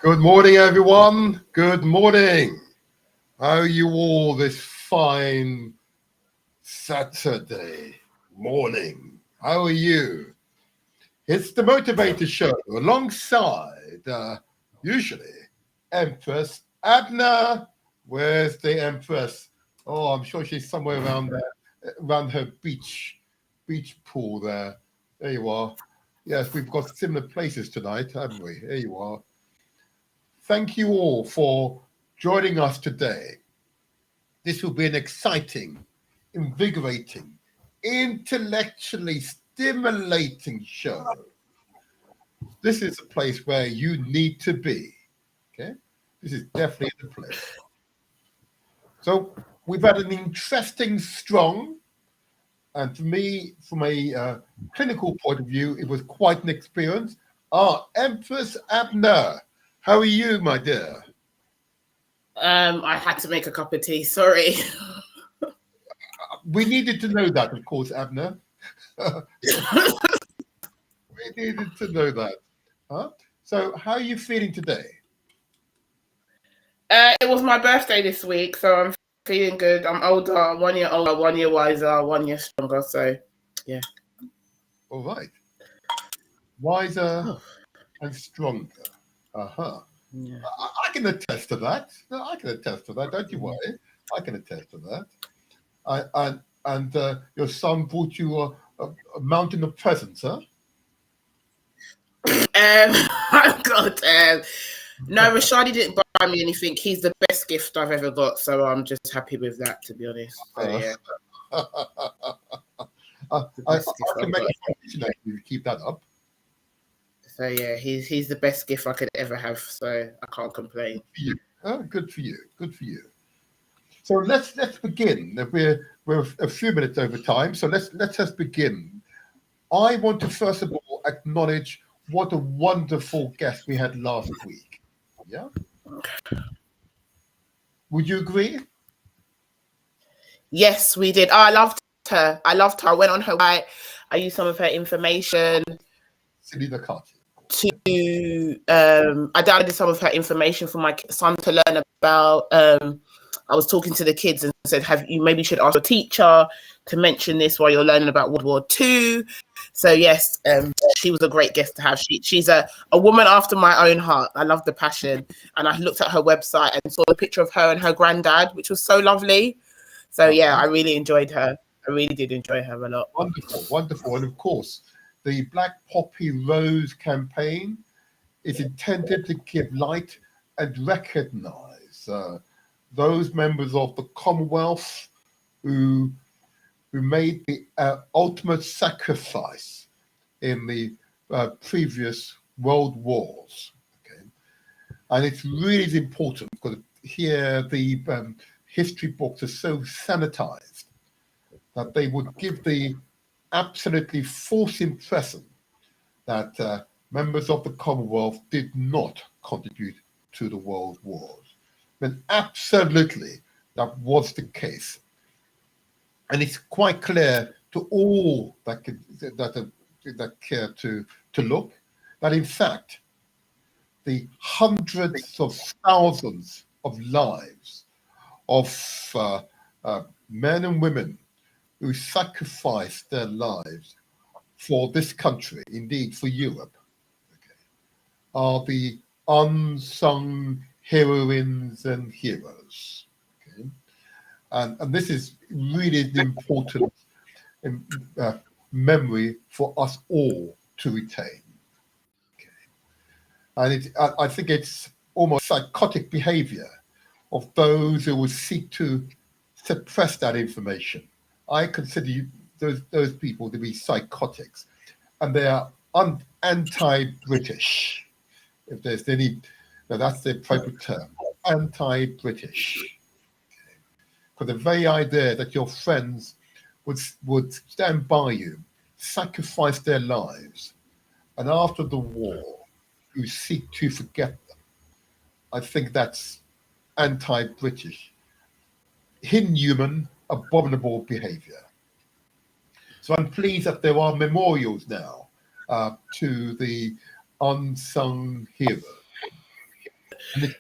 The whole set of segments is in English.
Good morning, everyone. Good morning. How are you all this fine Saturday morning? How are you? It's the Motivator Show alongside, usually, Empress Abner. Where's the Empress? Oh, I'm sure she's somewhere around there, around her beach pool there. There you are. Yes, we've got similar places tonight, haven't we? There you are. Thank you all for joining us today. This will be an exciting, invigorating, intellectually stimulating show. This is a place where you need to be. Okay? This is definitely the place. So we've had an interesting, strong, and for me, from a clinical point of view, it was quite an experience. Empress Abner. How are you, my dear? I had to make a cup of tea. Sorry. We needed to know that, of course, Abner. We needed to know that. Huh? So, how are you feeling today? It was my birthday this week, so I'm feeling good. I'm older, 1 year older, 1 year wiser, 1 year stronger. So, yeah. All right. Wiser and stronger. Uh-huh. Yeah. I can attest to that. No, I can attest to that. Don't you worry. I can attest to that. And your son brought you a mountain of presents, huh? God. No, Rashadi didn't buy me anything. He's the best gift I've ever got, so I'm just happy with that, to be honest. So, yeah. I can make a you keep that up. So yeah, he's the best gift I could ever have. So I can't complain. Good for you. Good for you. So let's begin. We're a few minutes over time, so let's just begin. I want to first of all acknowledge what a wonderful guest we had last week. Yeah, would you agree? Yes, we did. Oh, I loved her. I went on her website. I used some of her information Selena Carty. to I downloaded some of her information for my son to learn about. I was talking to the kids and said, maybe should ask your teacher to mention this while you're learning about World War II. So yes, she was a great guest to have. She's a woman after my own heart. I love the passion. And I looked at her website and saw the picture of her and her granddad, which was so lovely. So yeah, I really enjoyed her. I really did enjoy her a lot. Wonderful, wonderful. And of course, the Black Poppy Rose campaign is intended to give light and recognize those members of the Commonwealth who made the ultimate sacrifice in the previous world wars. Okay, and it's really important because here the history books are so sanitized that they would give the absolutely false impression that members of the Commonwealth did not contribute to the world wars. But absolutely that was the case. And it's quite clear to all that care to look that in fact the hundreds of thousands of lives of men and women who sacrificed their lives for this country, indeed for Europe, okay, are the unsung heroines and heroes. Okay? And this is really the important memory for us all to retain. Okay? And I think it's almost psychotic behavior of those who would seek to suppress that information. I consider those people to be psychotics, and they are anti-British. If there's any, now that's the appropriate term, anti-British. For the very idea that your friends would stand by you, sacrifice their lives, and after the war, you seek to forget them. I think that's anti-British, inhuman, abominable behavior. So I'm pleased that there are memorials now to the unsung heroes. And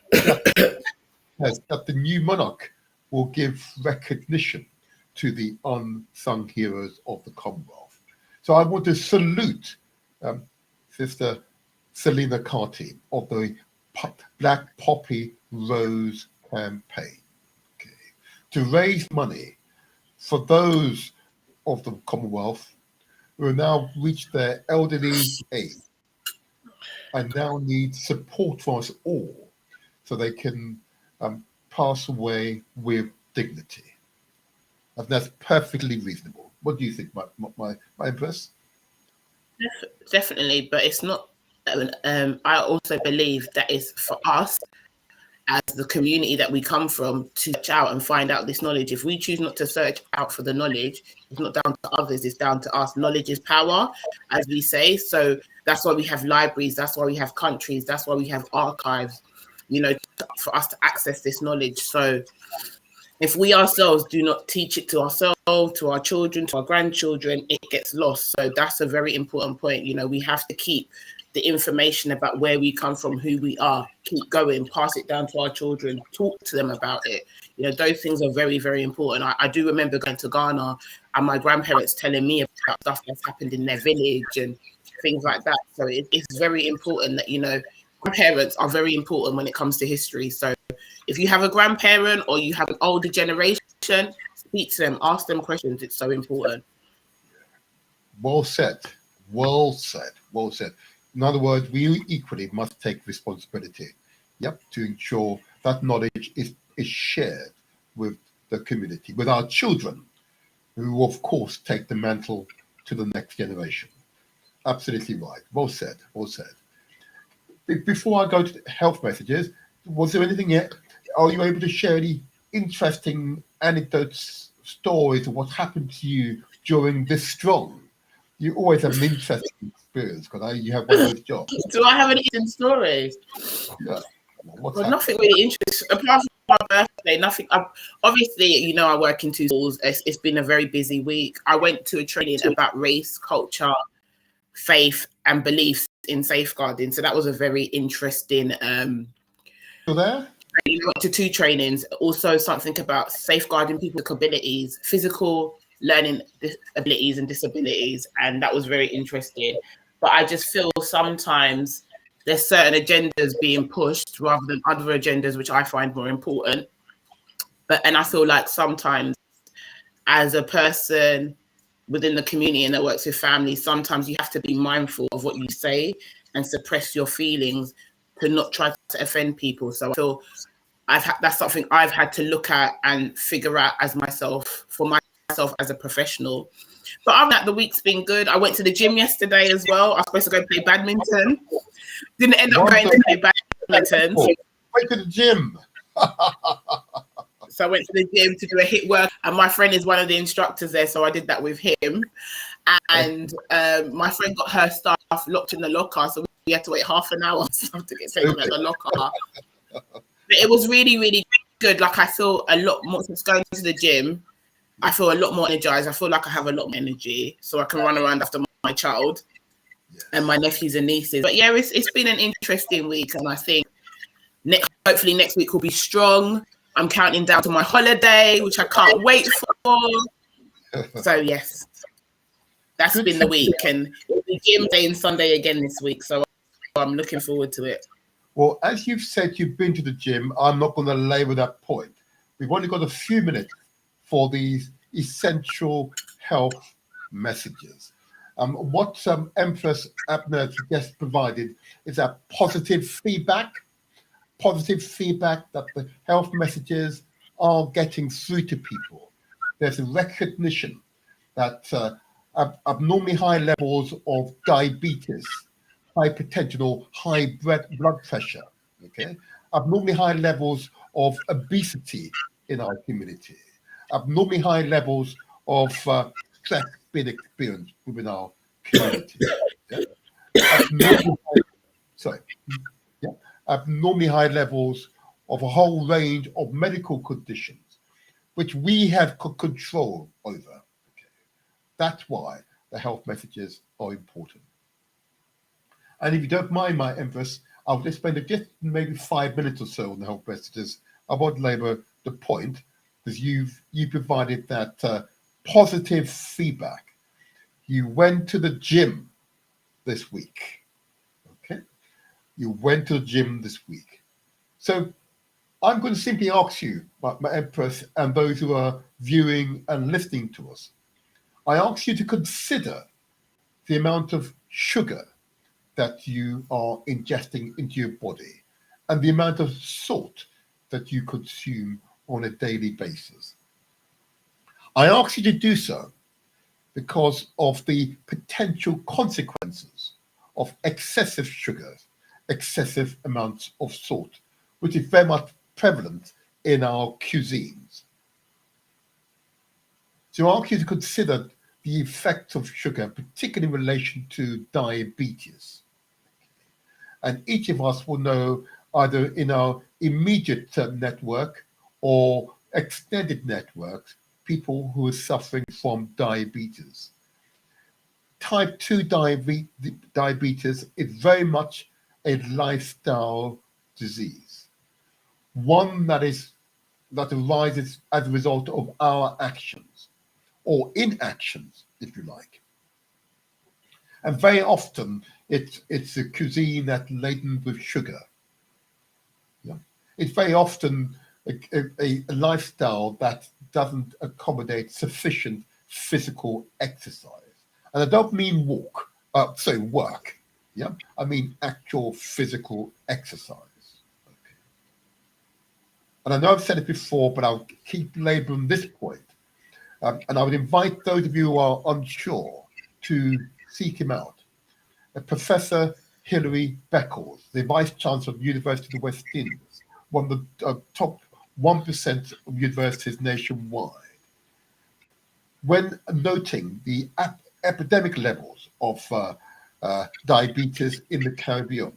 that the new monarch will give recognition to the unsung heroes of the Commonwealth. So I want to salute Sister Selena Carty of the Black Poppy Rose campaign, okay, to raise money for those of the Commonwealth who have now reached their elderly age and now need support from us all so they can pass away with dignity. And that's perfectly reasonable. What do you think, my Empress? Definitely, but it's not. I also believe that is for us as the community that we come from to search out and find out this knowledge. If we choose not to search out for the knowledge, it's not down to others, it's down to us. Knowledge is power, as we say. So that's why we have libraries, that's why we have countries, that's why we have archives, for us to access this knowledge. So if we ourselves do not teach it to ourselves, to our children, to our grandchildren, it gets lost. So that's a very important point. We have to keep the information about where we come from, who we are, keep going, pass it down to our children, talk to them about it. Those things are very, very important. I do remember going to Ghana and my grandparents telling me about stuff that's happened in their village and things like that. So it's very important that, grandparents are very important when it comes to history. So if you have a grandparent or you have an older generation, speak to them, ask them questions. It's so important. Well said. Well said. Well said. In other words, we equally must take responsibility, to ensure that knowledge is shared with the community, with our children, who, of course, take the mantle to the next generation. Absolutely right. Well said. Well said. Before I go to health messages, was there anything yet? Are you able to share any interesting anecdotes, stories of what happened to you during this strong. You always have an interesting experience because you have one of those jobs. Do I have an interesting story? Yeah. What's Well, happening? nothing really interesting apart from my birthday. Nothing. Obviously, you know, I work in two schools. It's been a very busy week. I went to a training about race, culture, faith, and beliefs in safeguarding. So that was a very interesting. Still there? I went to two trainings. Also, something about safeguarding people with abilities, physical learning abilities and disabilities, and that was very interesting. But I just feel sometimes there's certain agendas being pushed rather than other agendas, which I find more important. And I feel like sometimes, as a person within the community and that works with families, sometimes you have to be mindful of what you say and suppress your feelings to not try to offend people. So I feel that's something I've had to look at and figure out as myself, for myself as a professional. But other than that, the week's been good. I went to the gym yesterday as well. I was supposed to go play badminton. Didn't end up going to play badminton. Went to the gym. So I went to the gym to do a HIIT work, and my friend is one of the instructors there, so I did that with him. And my friend got her stuff locked in the locker, so we had to wait half an hour to get taken at the locker. But it was really, really good. Like, I feel a lot more since going to the gym. I feel a lot more energized. I feel like I have a lot more energy, so I can run around after my child and my nephews and nieces. But yeah, it's been an interesting week, and I think hopefully next week will be strong. I'm counting down to my holiday, which I can't wait for. So yes, that's Good been the week, and the gym day and Sunday again this week. So I'm looking forward to it. Well, as you've said, you've been to the gym. I'm not going to labour that point. We've only got a few minutes for these essential health messages. What Empress Abner just provided is a positive feedback that the health messages are getting through to people. There's a recognition that abnormally high levels of diabetes, hypertension, or high blood pressure, okay, abnormally high levels of obesity in our community, abnormally high levels of stress being experienced within our community. Yeah? Abnormally high levels of a whole range of medical conditions, which we have control over. Okay? That's why the health messages are important. And if you don't mind, my Empress, I'll just spend just maybe 5 minutes or so on the health messages. I won't labour the point, because you provided that positive feedback. You went to the gym this week. Okay? You went to the gym this week. So I'm going to simply ask you, my Empress, and those who are viewing and listening to us, I ask you to consider the amount of sugar that you are ingesting into your body and the amount of salt that you consume on a daily basis. I ask you to do so because of the potential consequences of excessive sugars, excessive amounts of salt, which is very much prevalent in our cuisines. So I ask you to consider the effects of sugar, particularly in relation to diabetes. And each of us will know, either in our immediate network or extended networks, people who are suffering from diabetes. Type 2 diabetes is very much a lifestyle disease, one that arises as a result of our actions or inactions, if you like. And very often it's a cuisine that's laden with sugar. Yeah. It's very often a lifestyle that doesn't accommodate sufficient physical exercise. And I don't mean work. Yeah, I mean actual physical exercise. Okay. And I know I've said it before, but I'll keep laboring this point. And I would invite those of you who are unsure to seek him out. Professor Hilary Beckles, the Vice Chancellor of the University of the West Indies, one of the top 1% of universities nationwide. When noting the epidemic levels of diabetes in the Caribbean,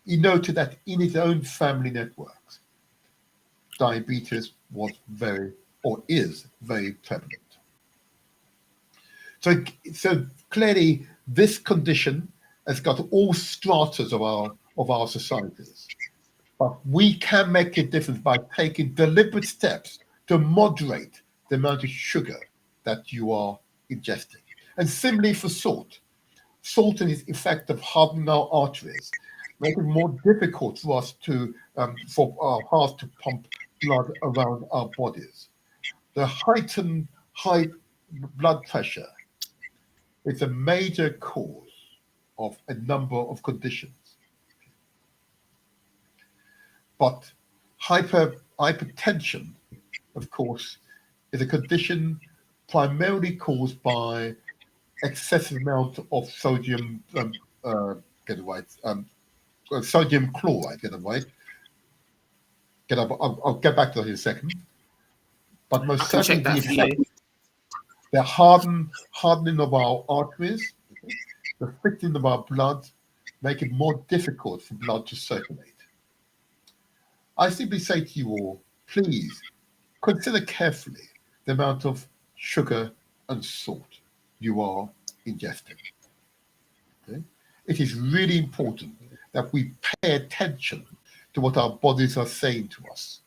he noted that in his own family networks, diabetes was very, or is very prevalent. So clearly, this condition has got all stratas of our societies. But we can make a difference by taking deliberate steps to moderate the amount of sugar that you are ingesting. And similarly for salt. Salt and its effect of hardening our arteries make it more difficult for us for our hearts to pump blood around our bodies. The heightened high blood pressure is a major cause of a number of conditions. But hypertension, of course, is a condition primarily caused by excessive amount of sodium, sodium chloride, I'll get back to that in a second. But most I can certainly check that for you. the hardening of our arteries, the thickening of our blood, make it more difficult for blood to circulate. I simply say to you all, please consider carefully the amount of sugar and salt you are ingesting. Okay? It is really important that we pay attention to what our bodies are saying to us,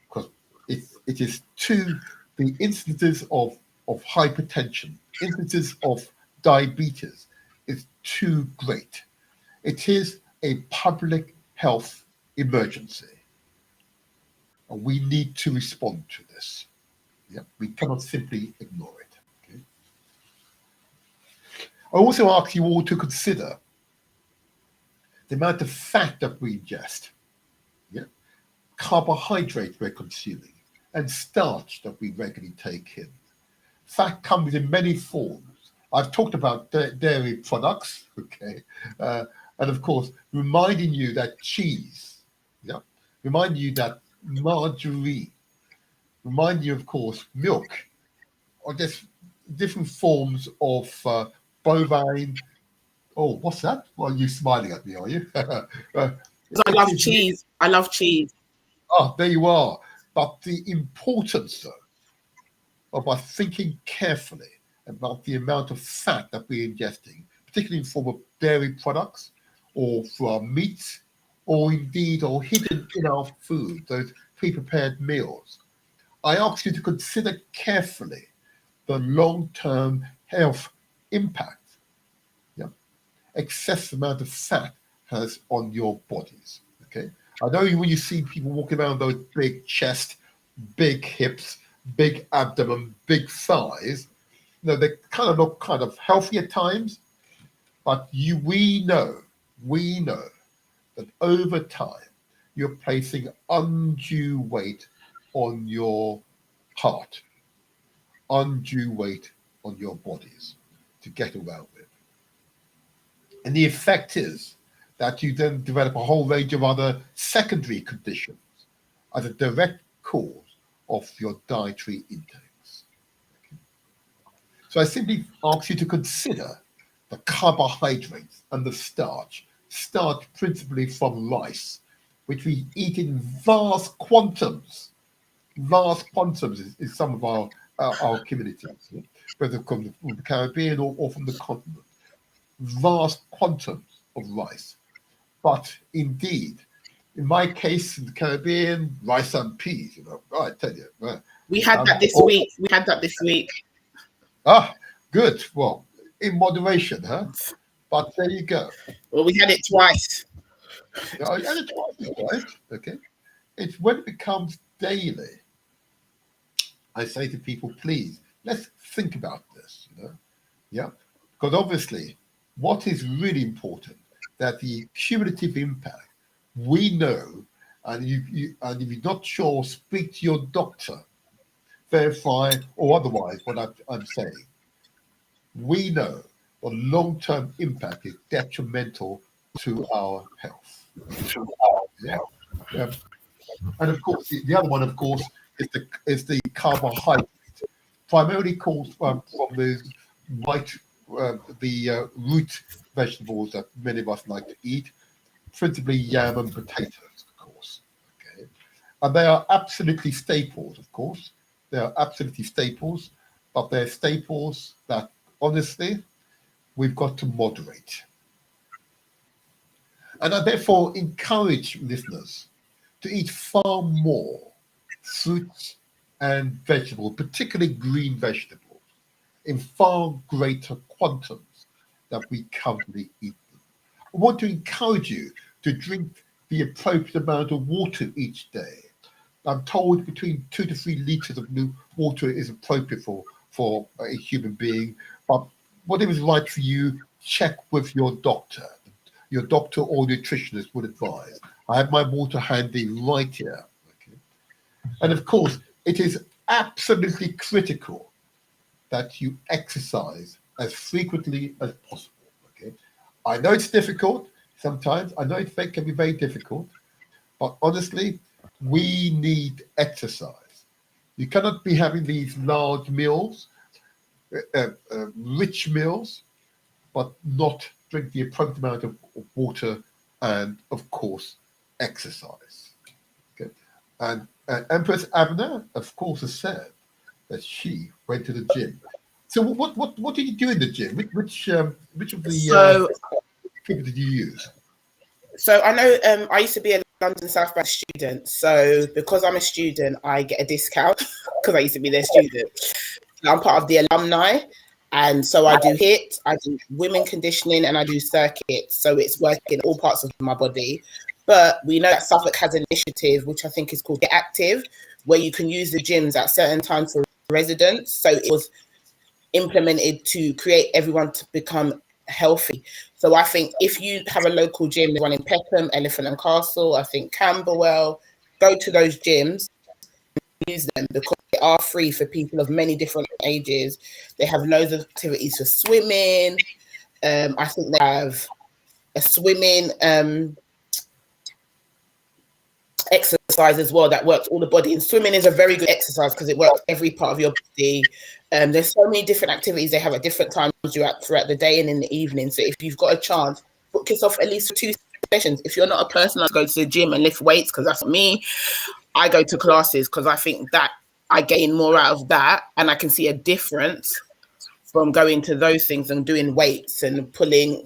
because it is to the instances of hypertension, instances of diabetes is too great. It is a public health emergency. And we need to respond to this. Yeah, we cannot simply ignore it. Okay? I also ask you all to consider the amount of fat that we ingest, yeah, carbohydrate we're consuming, and starch that we regularly take in. Fat comes in many forms. I've talked about dairy products, okay, and of course, reminding you that cheese, yeah, reminding you that margarine, remind you, of course, milk, or just different forms of bovine. Oh, what's that? Well, you're smiling at me, are you? I love cheese. I love cheese. Oh, there you are. But the importance, though, of us thinking carefully about the amount of fat that we're ingesting, particularly in form of dairy products, or for our meats, or indeed, or hidden in our food, those pre-prepared meals. I ask you to consider carefully the long-term health impact, yeah, excessive amount of fat has on your bodies. Okay, I know when you see people walking around those big chest, big hips, big abdomen, big thighs, they kind of look kind of healthy at times, but we know that over time you're placing undue weight on your heart, undue weight on your bodies to get around with. And the effect is that you then develop a whole range of other secondary conditions as a direct cause of your dietary intakes. Okay. So I simply ask you to consider the carbohydrates and the starch principally from rice, which we eat in vast quantums. Vast quantums is some of our communities, yeah? Whether from the Caribbean or from the continent. Vast quantums of rice. But indeed, in my case, in the Caribbean, rice and peas, I tell you. We had that this week. We had that this week. Ah, good. Well, in moderation, huh? But there you go. Well, we had it twice. Yeah, I had it twice, right? Okay. It's when it becomes daily, I say to people, please, let's think about this, Yeah. Because obviously, what is really important, that the cumulative impact, we know, and and if you're not sure, speak to your doctor, verify or otherwise what I'm saying. We know the long-term impact is detrimental to our health. Yeah. And of course, the other one, of course, is the carbohydrate, primarily called from the white, root vegetables that many of us like to eat, principally yam and potatoes, of course. Okay, and they are absolutely staples, of course. They are absolutely staples, but they're staples that honestly we've got to moderate. And I therefore encourage listeners to eat far more fruits and vegetables, particularly green vegetables, in far greater quantums than we currently eat them. I want to encourage you to drink the appropriate amount of water each day. I'm told between 2 to 3 liters of new water is appropriate for a human being, but whatever is right for you, check with your doctor. Your doctor or nutritionist would advise. I have my water handy right here. Okay? And of course, it is absolutely critical that you exercise as frequently as possible. Okay, I know it's difficult sometimes. I know it can be very difficult, but honestly, we need exercise. You cannot be having these large meals, rich meals, but not drink the appropriate amount of water and, of course, exercise. Okay, and Empress Abner, of course, has said that she went to the gym. So what did you do in the gym? Which of the So, equipment did you use? so I know I used to be a London South Bank student. So because I'm a student, I get a discount because I used to be their student. I'm part of the alumni. And so I do HIIT, I do women conditioning, and I do circuits. So it's working all parts of my body. But we know that Suffolk has an initiative, which I think is called Get Active, where you can use the gyms at certain times for residents. So it was implemented to create everyone to become healthy. So I think if you have a local gym, there's one in Peckham, Elephant and Castle, I think Camberwell, go to those gyms, use them because they are free for people of many different ages. They have loads of activities for swimming. I think they have a swimming exercise as well that works all the body. And swimming is a very good exercise because it works every part of your body. There's so many different activities they have at different times throughout the day and in the evening. So if you've got a chance, book yourself at least for 2 sessions. If you're not a person that goes to the gym and lift weights, because that's me, I go to classes because I think that I gain more out of that and I can see a difference from going to those things and doing weights and pulling,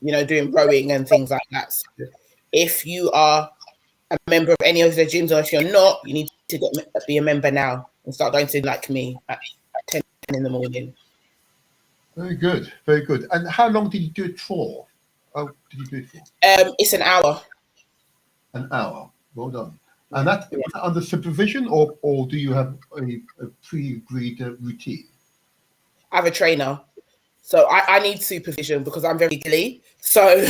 doing rowing and things like that. So if you are a member of any of the gyms, or if you're not, you need to be a member now and start going to like me at 10 in the morning. Very good, very good. And how long did you do it for? Oh, did you do it for? It's an hour. An hour. Well done. And that under supervision, or do you have a pre-agreed routine? I have a trainer, so I need supervision because I'm very giggly. So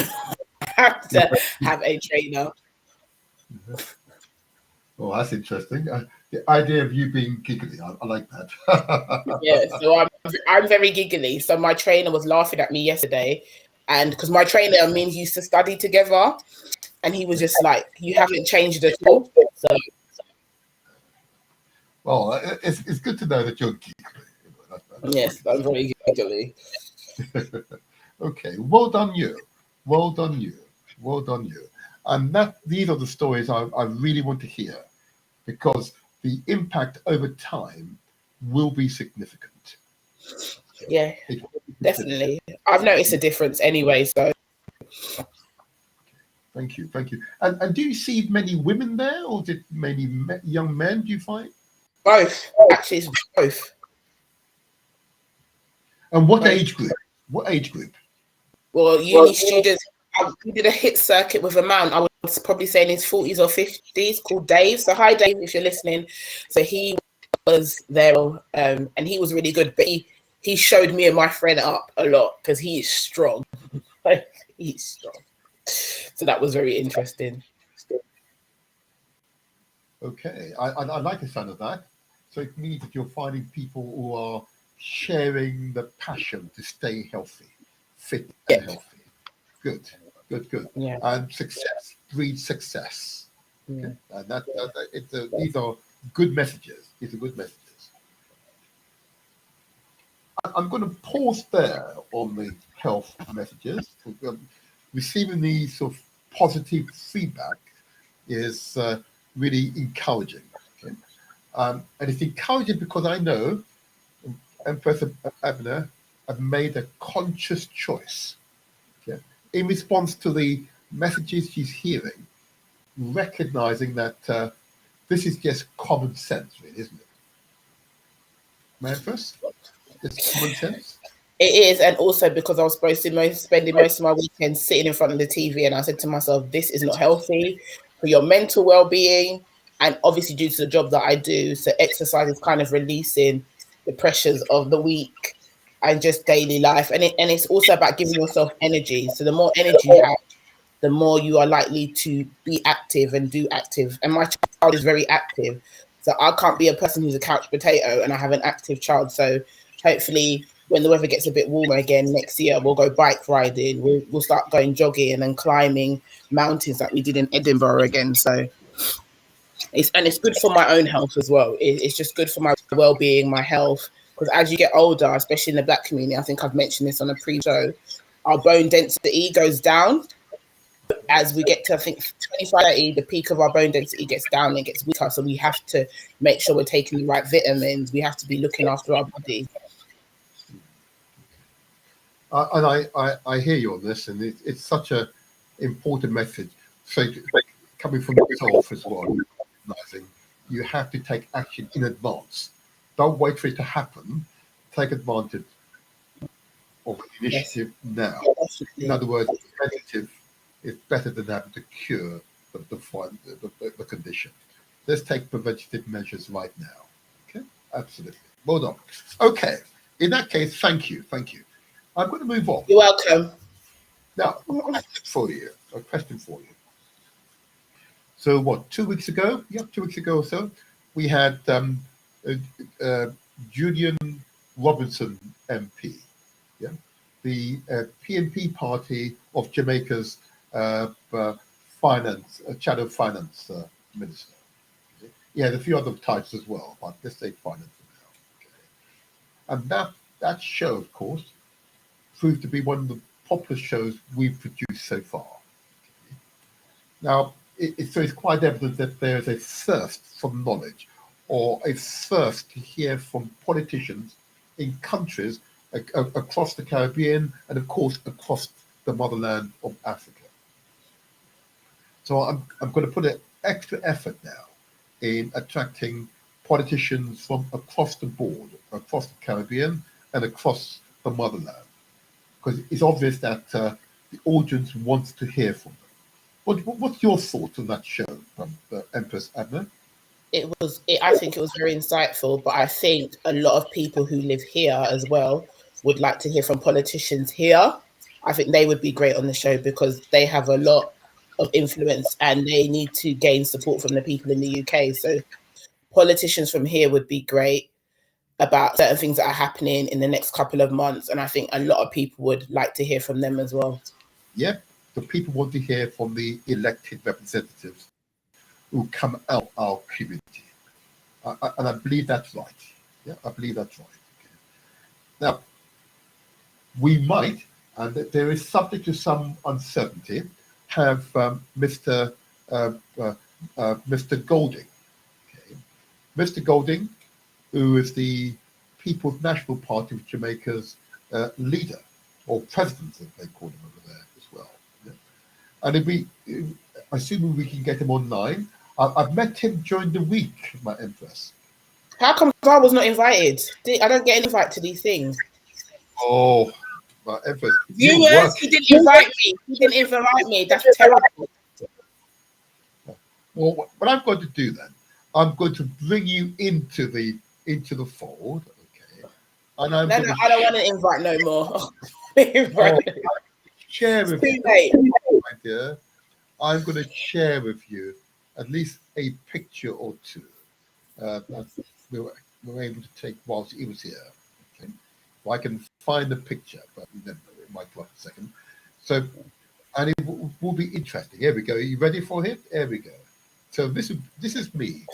I have to have a trainer. Oh, that's interesting. The idea of you being giggly, I like that. Yeah, so I'm very giggly. So my trainer was laughing at me yesterday, and because my trainer and me used to study together, and he was just like, "You haven't changed at all." So, well, it's good to know that you're giggly. Yes, I'm very giggly. Okay, well done you. Well done you. Well done you. And these are the stories I really want to hear, because the impact over time will be significant. Yeah, definitely. I've noticed a difference anyway. So thank you. And do you see many women there, or is it many young men? Do you find both? Actually, it's both. And what age group? What age group? Well, uni students. We did a HIIT circuit with a man. I was probably saying his 40s or 50s, called Dave. So hi, Dave, if you're listening. So he was there, and he was really good. But he showed me and my friend up a lot because he is strong. He's strong. So that was very interesting. Okay, I like the sound of that. So it means that you're finding people who are sharing the passion to stay healthy, fit and healthy. Good. Yeah. And success breeds success. Okay, and these are good messages. These are good messages. I'm going to pause there on the health messages. Receiving these sort of positive feedback is really encouraging. Okay? And it's encouraging because I know Empress Abner have made a conscious choice, okay, in response to the messages she's hearing, recognizing that this is just common sense, really, isn't it? Empress? It's common sense? It is, and also because I was supposed to spending most of my weekend sitting in front of the TV, and I said to myself, "This is not healthy for your mental well-being," and obviously due to the job that I do, so exercise is kind of releasing the pressures of the week and just daily life, and it's also about giving yourself energy. So the more energy you have, the more you are likely to be active and do active. And my child is very active, so I can't be a person who's a couch potato, and I have an active child. So hopefully, when the weather gets a bit warmer again next year, we'll go bike riding. We'll start going jogging and then climbing mountains like we did in Edinburgh again. So it's good for my own health as well. It's just good for my well-being, my health. Because as you get older, especially in the Black community, I think I've mentioned this on a pre-show, our bone density goes down as we get to, I think, 25, 30, the peak of our bone density gets down and gets weaker. So we have to make sure we're taking the right vitamins. We have to be looking after our body. And I hear you on this, and it's such a important message. So coming from yourself as well, recognizing you have to take action in advance. Don't wait for it to happen. Take advantage of the initiative now. In other words, preventative is better than having to cure the condition. Let's take preventative measures right now. Okay, absolutely. Well done. Okay, in that case, thank you. I'm going to move on. You're welcome. Now, a question for you. So, what, 2 weeks ago? Yeah, 2 weeks ago or so, we had Julian Robinson MP, yeah, the PNP party of Jamaica's shadow finance minister. He had a few other titles as well, but let's say finance for now. Okay. And that show, of course, proved to be one of the popular shows we've produced so far. Now, it's quite evident that there is a thirst for knowledge, or a thirst to hear from politicians in countries across the Caribbean and, of course, across the motherland of Africa. So I'm going to put an extra effort now in attracting politicians from across the board, across the Caribbean and across the motherland, because it's obvious that the audience wants to hear from them. What's your thoughts on that show, Empress Adna? I think it was very insightful, but I think a lot of people who live here as well would like to hear from politicians here. I think they would be great on the show because they have a lot of influence and they need to gain support from the people in the UK. So politicians from here would be great about certain things that are happening in the next couple of months. And I think a lot of people would like to hear from them as well. Yeah, the people want to hear from the elected representatives who come out our community. And I believe that's right. Yeah, I believe that's right. Okay. Now, we might, and there is subject to some uncertainty, have Mr. Golding. Okay. Mr. Golding, who is the People's National Party of Jamaica's leader, or president, as they call him over there as well. Yeah. And assuming we can get him online, I've met him during the week, my Empress. How come I was not invited? I don't get an invite to these things. Oh, my Empress. Viewers, he didn't invite me. He didn't invite me. That's terrible. Well, what I'm going to do then, I'm going to bring you into the fold, okay? And I don't want to invite no more. Share with you, my dear. I'm going to share with you at least a picture or two that we were able to take whilst he was here. Okay? Well, I can find the picture, but it might come up a second. So, and it will be interesting. Here we go. Are you ready for it? Here we go. So this is me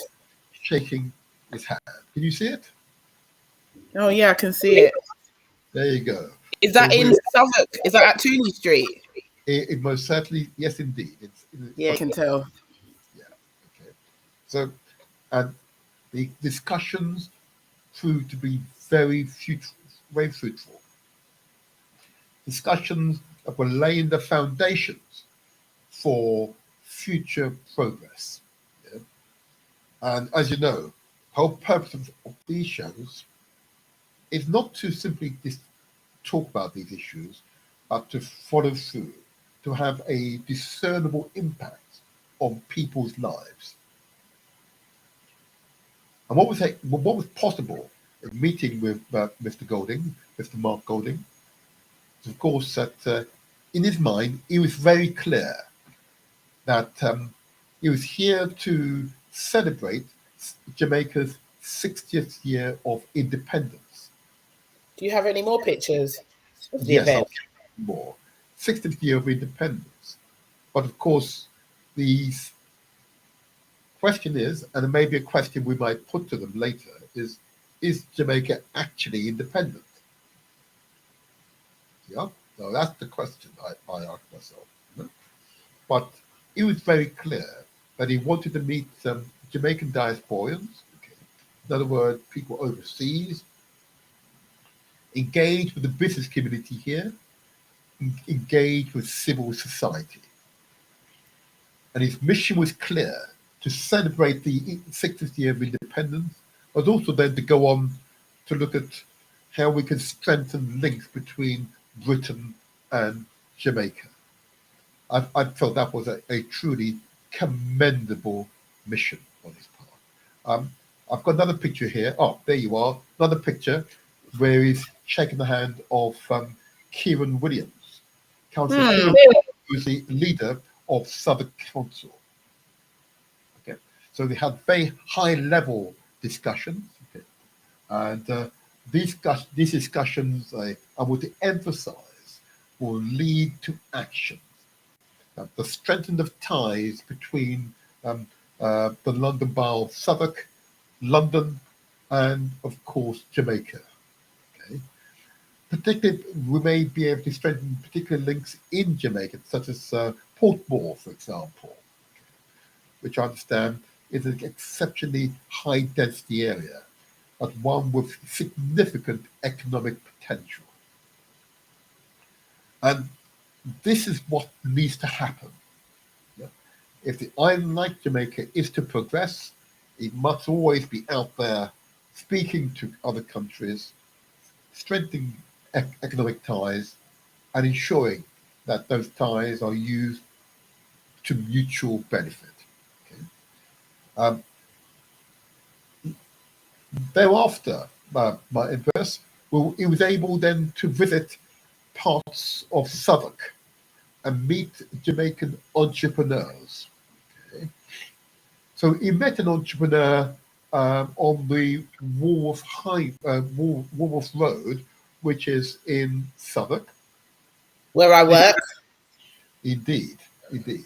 shaking his hand. Can you see it? Oh yeah, I can see it. There you go. Is So that in Southwark? Is that at Tooley Street? it most certainly, yes, indeed. Yeah, I can tell. Yeah. Okay. So, and the discussions proved to be very fruitful. Discussions that were laying the foundations for future progress. Yeah. And as you know, the whole purpose of these shows is not to simply talk about these issues, but to follow through, to have a discernible impact on people's lives. And what was possible in meeting with Mr. Golding, Mr. Mark Golding, is of course that in his mind he was very clear that he was here to celebrate Jamaica's 60th year of independence. Do you have any more pictures of the Yes, event? I'll show you more. 60th year of independence. But of course, the question is, and it may be a question we might put to them later, is Jamaica actually independent? Yeah, so that's the question I asked myself. You know? But he was very clear that he wanted to meet some Jamaican diasporans, okay. In other words, people overseas, engage with the business community here, engage with civil society. And his mission was clear to celebrate the 60th year of independence, but also then to go on to look at how we can strengthen links between Britain and Jamaica. I felt that was a truly commendable mission on his part. I've got another picture here. Oh, there you are. Another picture where he's shaking the hand of Kieran Williams, Councillor Kieran, who's the leader of Southwark Council. Okay, so they had very high-level discussions, okay. And these discussions, I want to emphasize, will lead to action. The strengthening of ties between the London Borough of Southwark, London, and of course Jamaica. Okay, particularly we may be able to strengthen particular links in Jamaica, such as Portmore, for example, which I understand is an exceptionally high density area, but one with significant economic potential. And this is what needs to happen. If the island like Jamaica is to progress, it must always be out there speaking to other countries, strengthening economic ties, and ensuring that those ties are used to mutual benefit. Okay? Um, Thereafter, my interest, well, he was able then to visit parts of Southwark and meet Jamaican entrepreneurs. Okay? So he met an entrepreneur on the Woolworth Road, which is in Southwark. Where I work. Indeed, indeed.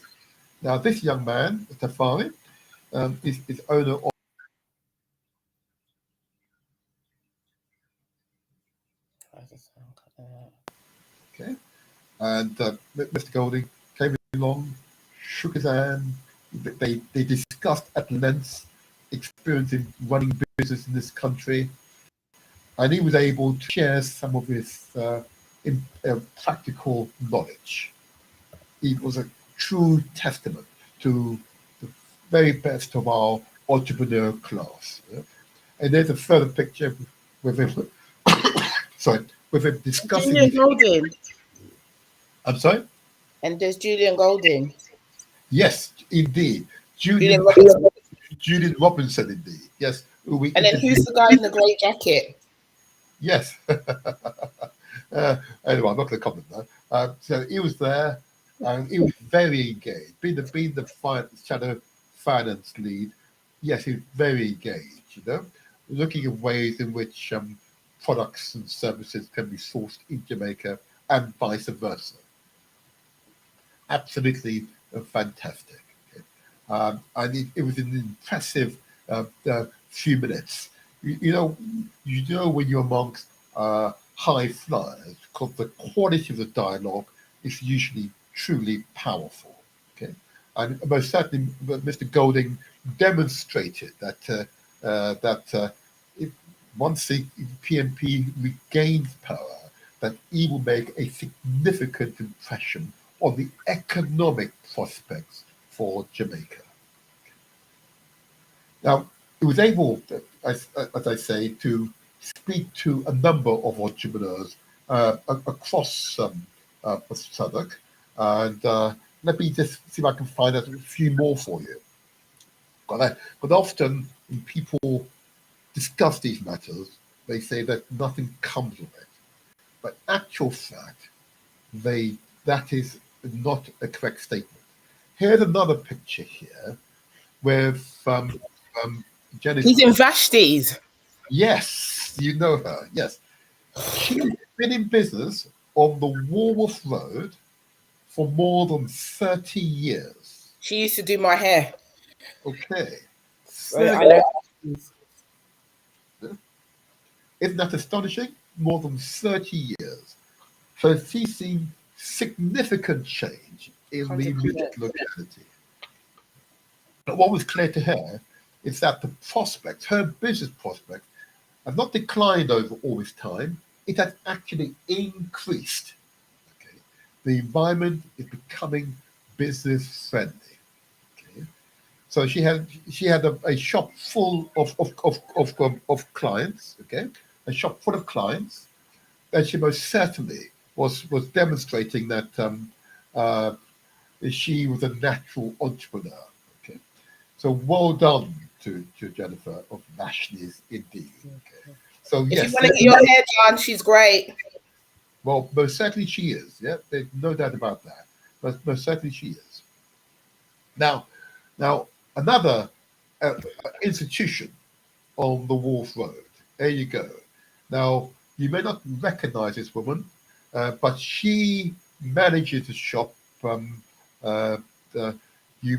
Now, this young man, Tafari, is owner of. Okay, and Mr. Golding came along, shook his hand. They discussed at length experience in running business in this country, and he was able to share some of his practical knowledge. It was a true testament to the very best of our entrepreneur class. Yeah? And there's a further picture with him. Sorry, with him discussing. Julian Golding. I'm sorry. And there's Julian Golding. Yes, indeed. Julian Robinson. Julian Robinson, indeed. Yes. And then who's the guy in the grey jacket? Yes. Anyway, I'm not going to comment that. So he was there, and he was very engaged. Being the shadow finance lead, yes, he was very engaged. You know, looking at ways in which products and services can be sourced in Jamaica and vice versa. Absolutely fantastic. Okay. And it was an impressive few minutes. You know when you're amongst high flyers, because the quality of the dialogue is usually truly powerful. Okay, and most certainly, Mr. Golding demonstrated that if once the PNP regains power, that he will make a significant impression on the economic prospects for Jamaica. Now, he was able, as I say, to speak to a number of entrepreneurs across Southwark. And let me just see if I can find out a few more for you. But often when people discuss these matters, they say that nothing comes of it. But actual fact, that is not a correct statement. Here's another picture here with Jennifer. He's in Vashti's. Yes, you know her. Yes, she's been in business on the Walworth Road for more than 30 years. She used to do my hair. Okay. I know. Isn't that astonishing? More than 30 years. So she's seen significant change in the 100%. immediate locality. But what was clear to her is that the prospects, her business prospects, have not declined over all this time. It has actually increased. Okay, the environment is becoming business friendly. Okay, so she had a shop full of clients. Okay, a shop full of clients, and she most certainly was demonstrating that she was a natural entrepreneur. Okay, so well done to Jennifer of Ashley's indeed. Okay. So If yes, you want to get your hair done, she's great. well, most certainly she is. Yeah, there's no doubt about that. But most certainly she is. Now another institution on the Wharf Road. There you go. Now you may not recognise this woman, but she manages a shop. Do you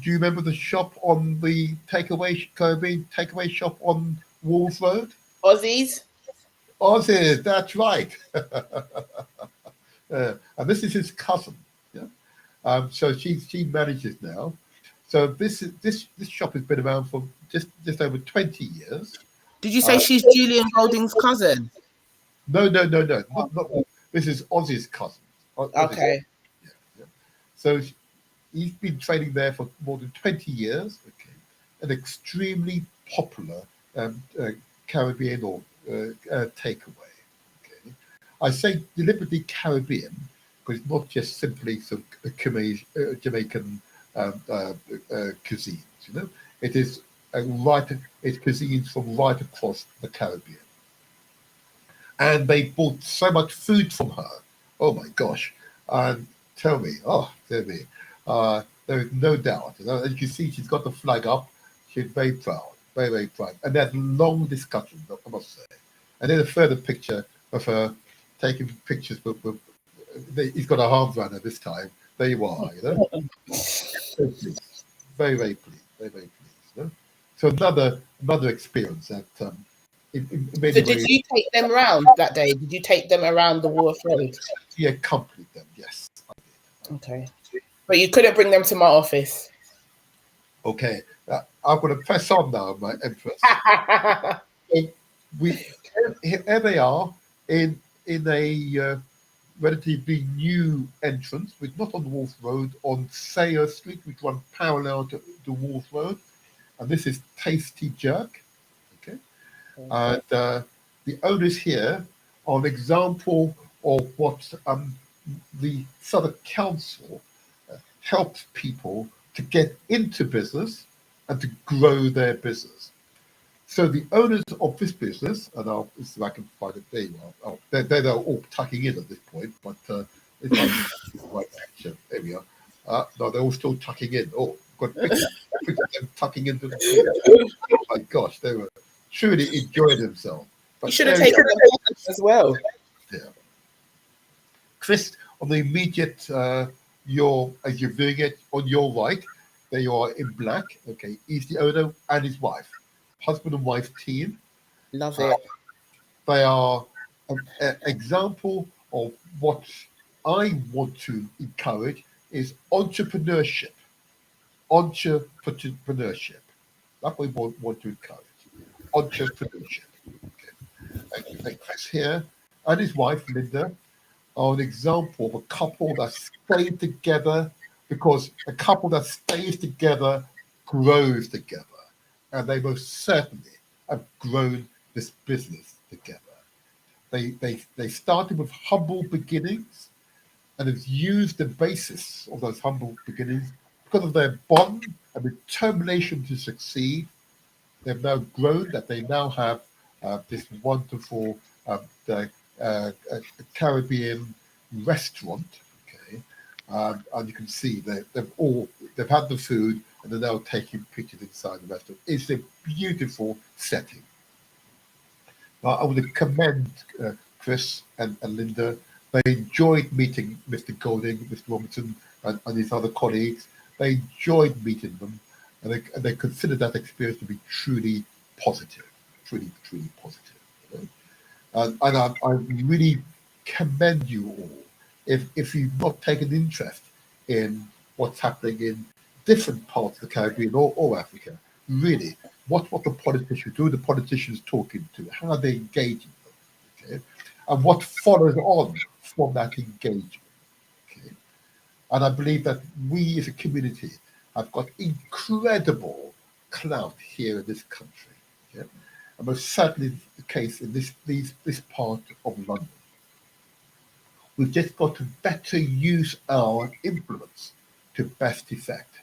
remember the shop on the Caribbean takeaway shop on Wharf Road? Aussies. Ozzy, that's right. And this is his cousin. Yeah. So she manages now. So this shop has been around for just over 20 years. Did you say she's Julian Golding's cousin? No. Not this is Ozzy's cousin. Okay. Yeah, yeah. So he's been trading there for more than 20 years. Okay, an extremely popular Caribbean or takeaway. Okay, I say deliberately Caribbean because it's not just simply some Jamaican cuisines. You know, it is it's cuisines from right across the Caribbean. And they bought so much food from her. Oh my gosh! And tell me, there is no doubt. You know, as you see, she's got the flag up. She's very proud, very proud. And there's long discussion, I must say. And then a further picture of her taking pictures with he's got a arms around her this time. There you are, you know. So pleased. Very pleased, very pleased. You know? So another experience that in many So did ways, you take them around that day? Did you take them around the Wharf Road? he accompanied them. Yes, I did. Okay. But you couldn't bring them to my office. Okay, I'm going to press on now, my empress. Here they are in a relatively new entrance, with not on the Wharf Road, on Sayer Street, which runs parallel to the Wharf Road, and this is Tasty Jerk. Okay, and the owners here are an example of what the Southern Council helps people to get into business and to grow their business. So the owners of this business, and I'll see if I can find it. There you are. Oh, they're all tucking in at this point, but it's right action. There we are. No, they're all still tucking in. Oh, got pictures of them tucking into the field. Oh my gosh, they were truly enjoying themselves. But you should have taken them as well. Yeah. Chris, on the immediate, as you're viewing it on your right, They are in black. Okay, he's the owner and his wife, husband and wife team. Love Uh, it. they are an example of what I want to encourage is entrepreneurship. Entrepreneurship. That's what we want to encourage. Entrepreneurship. And Chris here and his wife Linda are an example of a couple that stayed together, because a couple that stays together grows together. And they most certainly have grown this business together. They started with humble beginnings and have used the basis of those humble beginnings because of their bond and determination to succeed. They've now grown that they now have this wonderful the, Caribbean restaurant. Okay, and you can see they've had the food and they're now taking pictures inside the restaurant. It's a beautiful setting. I want to commend Chris and Linda. They enjoyed meeting Mr. Golding, Mr. Robinson, and his other colleagues. They enjoyed meeting them, and they considered that experience to be truly positive, truly positive. You know? And I really commend you all. If you've not taken interest in what's happening in different parts of the Caribbean or Africa, really, what the politicians do, the politicians talking to, how are they engaging them, okay? And what follows on from that engagement. Okay? And I believe that we as a community have got incredible clout here in this country. Okay? And most certainly the case in this part of London. We've just got to better use our influence to best effect,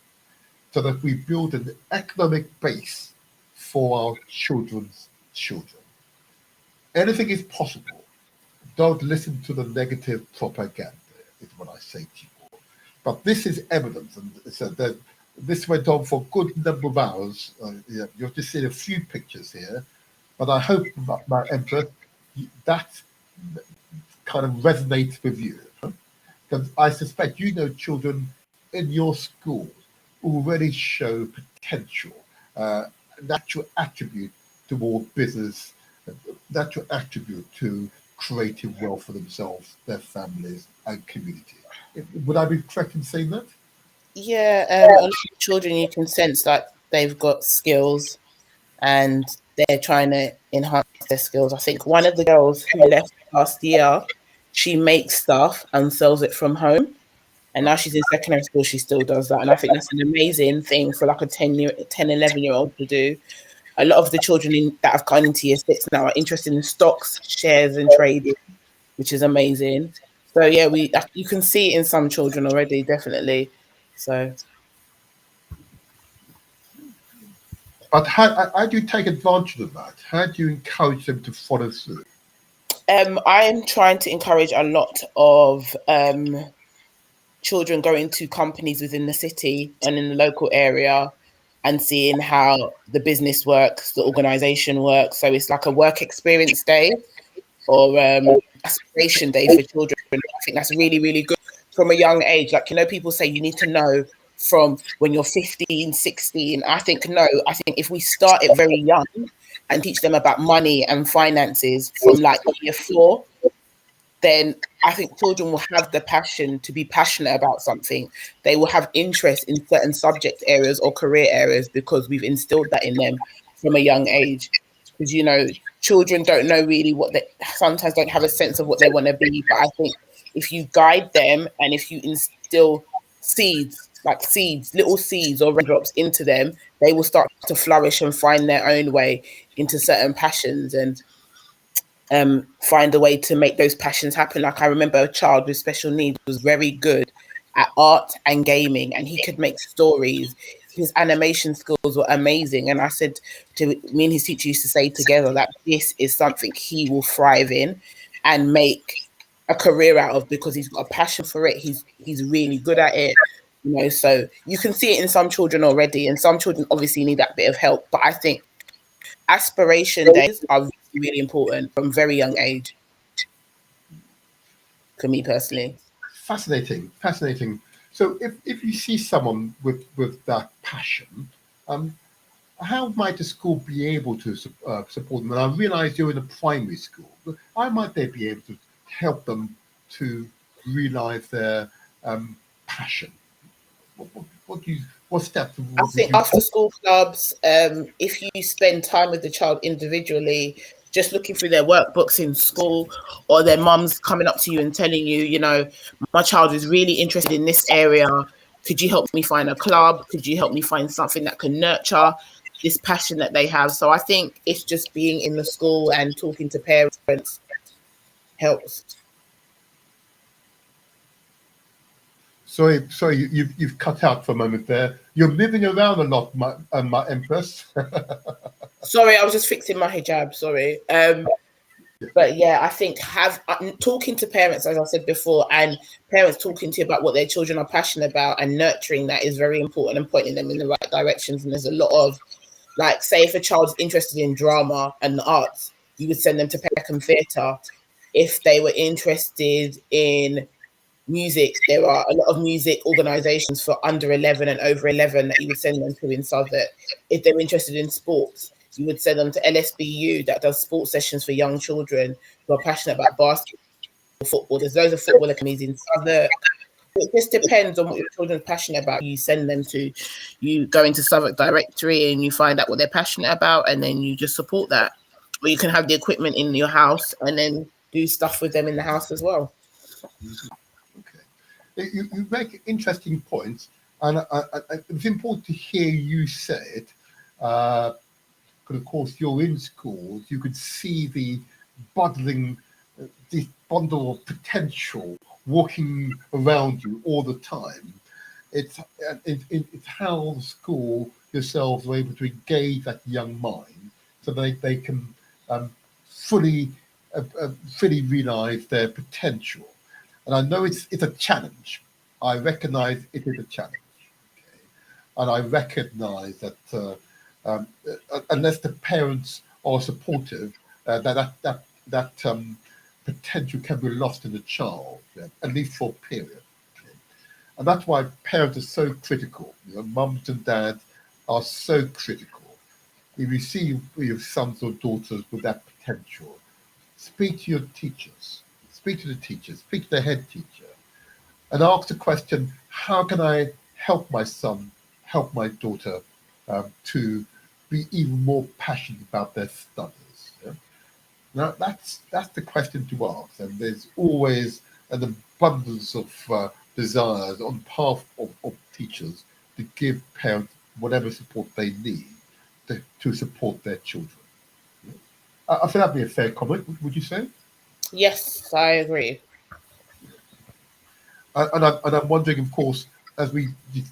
so that we build an economic base for our children's children. Anything is possible. Don't listen to the negative propaganda, is what I say to you all. But this is evidence, and so that this went on for a good number of hours. You've just seen a few pictures here, but I hope, my Empress, that kind of resonates with you. Because I suspect you know children in your schools already show potential, natural attribute toward business, natural attribute to creating wealth for themselves, their families, and community. Would I be correct in saying that? Yeah, a lot of children, you can sense like they've got skills and they're trying to enhance their skills. I think one of the girls who left last year, she makes stuff and sells it from home. And now she's in secondary school, she still does that. And I think that's an amazing thing for like a 11-year-old to do. A lot of the children that have gone into year 6 now are interested in stocks, shares, and trading, which is amazing. So yeah, you can see it in some children already, definitely. So But how do you take advantage of that? How do you encourage them to follow through? I'm trying to encourage a lot of children going to companies within the city and in the local area and seeing how the business works, the organization works. So it's like a work experience day or aspiration day for children. I think that's really, really good from a young age. Like, people say you need to know from when you're 15, 16. I think no, I think if we start it very young and teach them about money and finances from like year 4, then I think children will have the passion to be passionate about something. They will have interest in certain subject areas or career areas because we've instilled that in them from a young age. Because, children don't know really what they sometimes don't have a sense of what they want to be. But I think if you guide them and if you instill seeds, like seeds, little seeds or raindrops into them, they will start to flourish and find their own way into certain passions and find a way to make those passions happen. Like I remember a child with special needs was very good at art and gaming, and he could make stories. His animation skills were amazing. And I said to me and his teacher used to say together that this is something he will thrive in and make a career out of because he's got a passion for it. He's really good at it. So you can see it in some children already, and some children obviously need that bit of help. But I think aspiration days are really, really important from very young age. For me personally, Fascinating. So if you see someone with that passion, how might the school be able to support them? And I realize you're in a primary school, but how might they be able to help them to realize their passion? What steps I would think you? after school clubs, if you spend time with the child individually, just looking through their workbooks in school, or their mums coming up to you and telling you, my child is really interested in this area. Could you help me find a club? Could you help me find something that can nurture this passion that they have? So I think it's just being in the school and talking to parents helps. Sorry, you've cut out for a moment there. You're moving around a lot, my Empress. Sorry, I was just fixing my hijab. Sorry. But yeah, I think talking to parents, as I said before, and parents talking to you about what their children are passionate about and nurturing that is very important, and pointing them in the right directions. And there's a lot of, like, say if a child's interested in drama and the arts, you would send them to Peckham Theatre. If they were interested in music, there are a lot of music organisations for under 11 and over 11 that you would send them to in Southwark. If they're interested in sports, you would send them to LSBU that does sports sessions for young children who are passionate about basketball, football. There's loads of football academies in Southwark. It just depends on what your children are passionate about. You send them to, you go into Southwark Directory and you find out what they're passionate about, and then you just support that. Or you can have the equipment in your house and then do stuff with them in the house as well. Okay. You make interesting points, and it's important to hear you say it. Because of course you're in schools, you could see the buddling, this bundle of potential walking around you all the time. It's how the school yourselves are able to engage that young mind, so they can fully realize their potential. And I know it's a challenge. I recognise it is a challenge, okay? And I recognise that unless the parents are supportive, that potential can be lost in the child, yeah, at least for a period. Okay? And that's why parents are so critical. Mums and dads are so critical. If you see your sons or daughters with that potential, speak to your teachers, speak to the teachers, speak to the head teacher, and ask the question: how can I help my son, help my daughter to be even more passionate about their studies? Yeah? Now that's the question to ask, and there's always an abundance of desires on behalf of teachers to give parents whatever support they need to support their children. Yeah? I think that'd be a fair comment. Would you say? Yes, I agree. And I'm wondering, of course, as we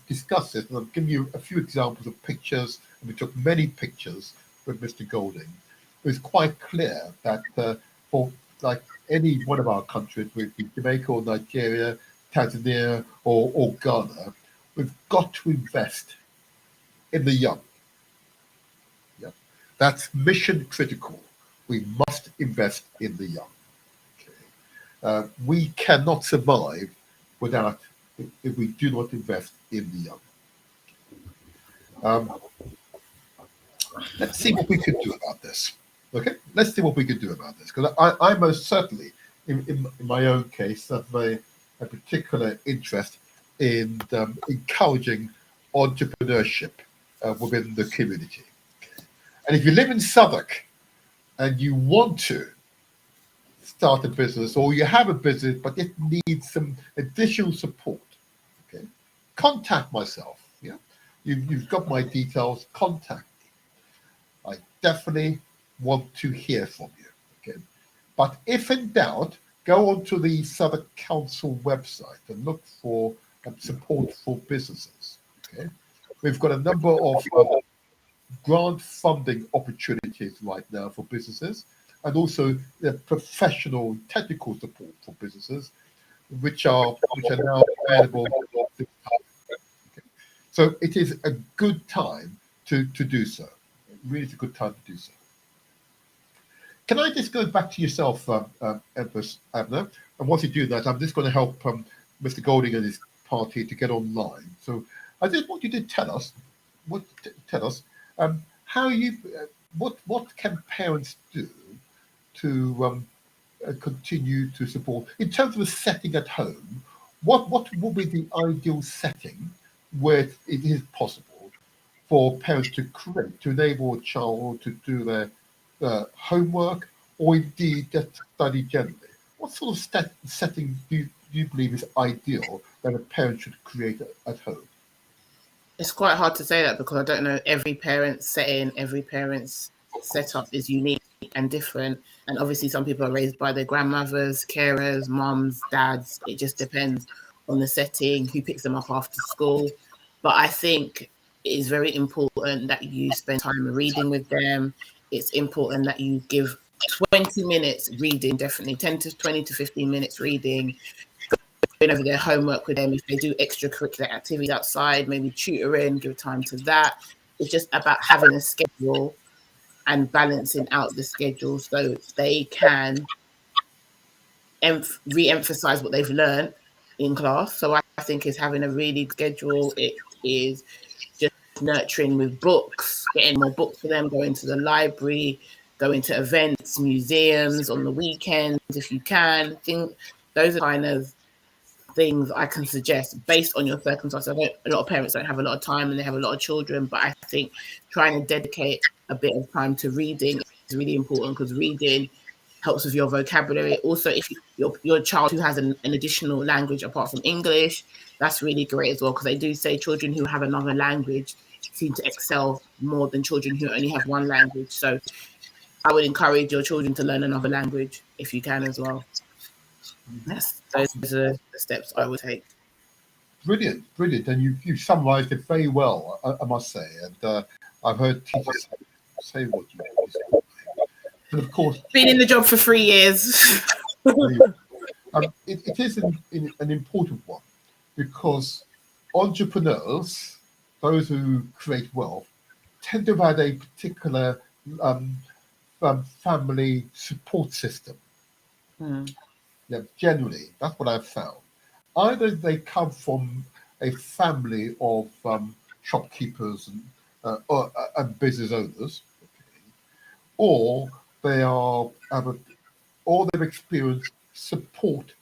discuss it, and I've given you a few examples of pictures, and we took many pictures with Mr. Golding. It's quite clear that for like any one of our countries, with Jamaica or Nigeria, Tanzania or Ghana, we've got to invest in the young. Yeah, that's mission critical. We must invest in the young. Okay? We cannot survive without if we do not invest in the young. Let's see what we can do about this. Okay, let's see what we can do about this, because I most certainly, in my own case, have a particular interest in encouraging entrepreneurship within the community. And if you live in Southwark and you want to start a business, or you have a business but it needs some additional support, okay, contact myself. Yeah, you've got my details. Contact me. I definitely want to hear from you. Okay, but if in doubt, go onto the Southwark Council website and look for support for businesses. Okay, we've got a number of grant funding opportunities right now for businesses, and also the professional technical support for businesses, which are now available. Okay. So it is a good time to do so. It really is a good time to do so. Can I just go back to yourself, Empress Abner? And once you do that, I'm just going to help Mr. Golding and his party to get online. So I just want you to tell us how you what can parents do to continue to support in terms of a setting at home. What will be the ideal setting where it is possible for parents to create to enable a child to do their homework or indeed just study generally? What sort of setting do you believe is ideal that a parent should create at home? It's quite hard to say that because I don't know every parent's setting, every parent's setup is unique and different. And obviously some people are raised by their grandmothers, carers, mums, dads. It just depends on the setting, who picks them up after school. But I think it is very important that you spend time reading with them. It's important that you give 20 minutes reading, definitely 10 to 20 to 15 minutes reading, going over their homework with them. If they do extracurricular activities outside, maybe tutoring, give time to that. It's just about having a schedule and balancing out the schedule so they can re-emphasize what they've learned in class. So I think it's having a really good schedule. It is just nurturing with books, getting more books for them, going to the library, going to events, museums on the weekends if you can. Those are kind of things I can suggest based on your circumstances. A lot of parents don't have a lot of time and they have a lot of children, but I think trying to dedicate a bit of time to reading is really important because reading helps with your vocabulary. Also, if your child who has an additional language apart from English, that's really great as well because they do say children who have another language seem to excel more than children who only have one language. So I would encourage your children to learn another language if you can as well. Yes, those are the steps I would take. Brilliant, and you summarised it very well, I must say. And I've heard teachers say what you said. But of course, been in the job for 3 years. It is an important one because entrepreneurs, those who create wealth, tend to have a particular family support system. Yeah, generally, that's what I've found. Either they come from a family of shopkeepers and business owners, okay, or they've experienced support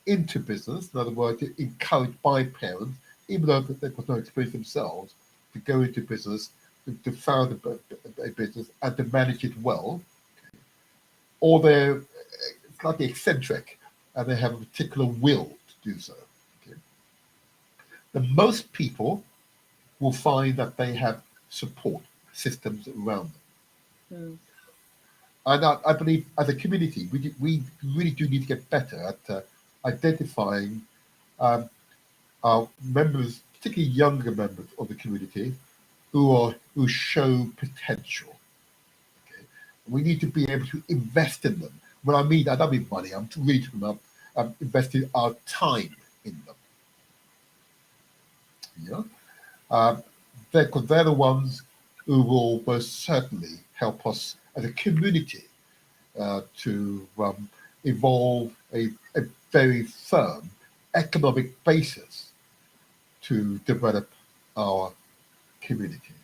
into business. In other words, encouraged by parents, even though they've got no experience themselves, to go into business, to found a business and to manage it well. Okay. Or they're slightly eccentric and they have a particular will to do so. Okay. The most people will find that they have support systems around them. And I believe as a community, we really do need to get better at identifying our members, particularly younger members of the community, who show potential. Okay? We need to be able to invest in them. When I don't mean money. I'm really talking about investing our time in them. Yeah, they're the ones who will most certainly help us as a community to evolve a very firm economic basis to develop our community.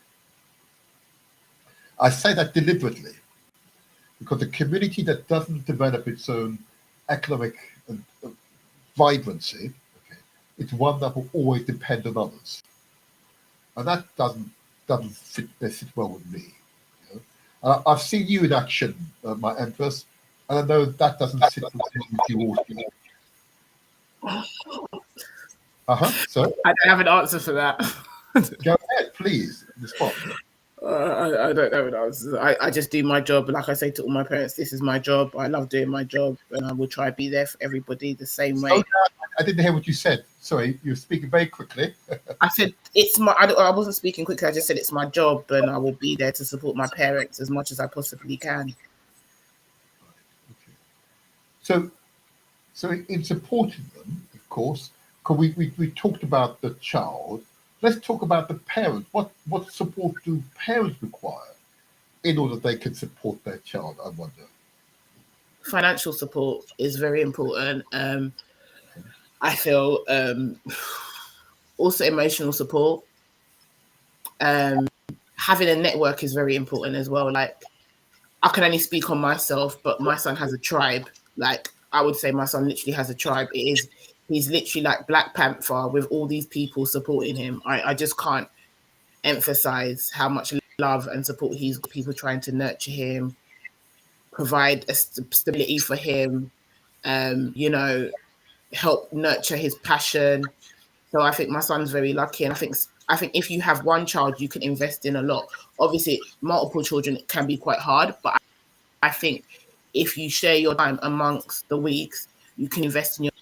I say that deliberately because a community that doesn't develop its own economic vibrancy, okay, it's one that will always depend on others, and that doesn't sit well with me. You know? I've seen you in action, my Empress, and I know that doesn't sit with you also. So I don't have an answer for that. Go ahead, please. Respond. I don't have an answer. I just do my job. Like I say to all my parents, this is my job. I love doing my job, and I will try to be there for everybody the same way. I didn't hear what you said. Sorry, you were speaking very quickly. I said it's my. I wasn't speaking quickly. I just said it's my job, and I will be there to support my parents as much as I possibly can. Okay. So in supporting them, of course, because we talked about the child. Let's talk about the parents. What support do parents require in order they can support their child, I wonder? Financial support is very important. I feel Also, emotional support. Having a network is very important as well. Like, I can only speak on myself, but my son has a tribe. Like, I would say my son literally has a tribe. He's literally like Black Panther with all these people supporting him. I just can't emphasize how much love and support he's got, people trying to nurture him, provide a stability for him, you know, help nurture his passion. So I think my son's very lucky, and I think if you have one child, you can invest in a lot. Obviously, multiple children can be quite hard, but I think if you share your time amongst the weeks, you can invest in your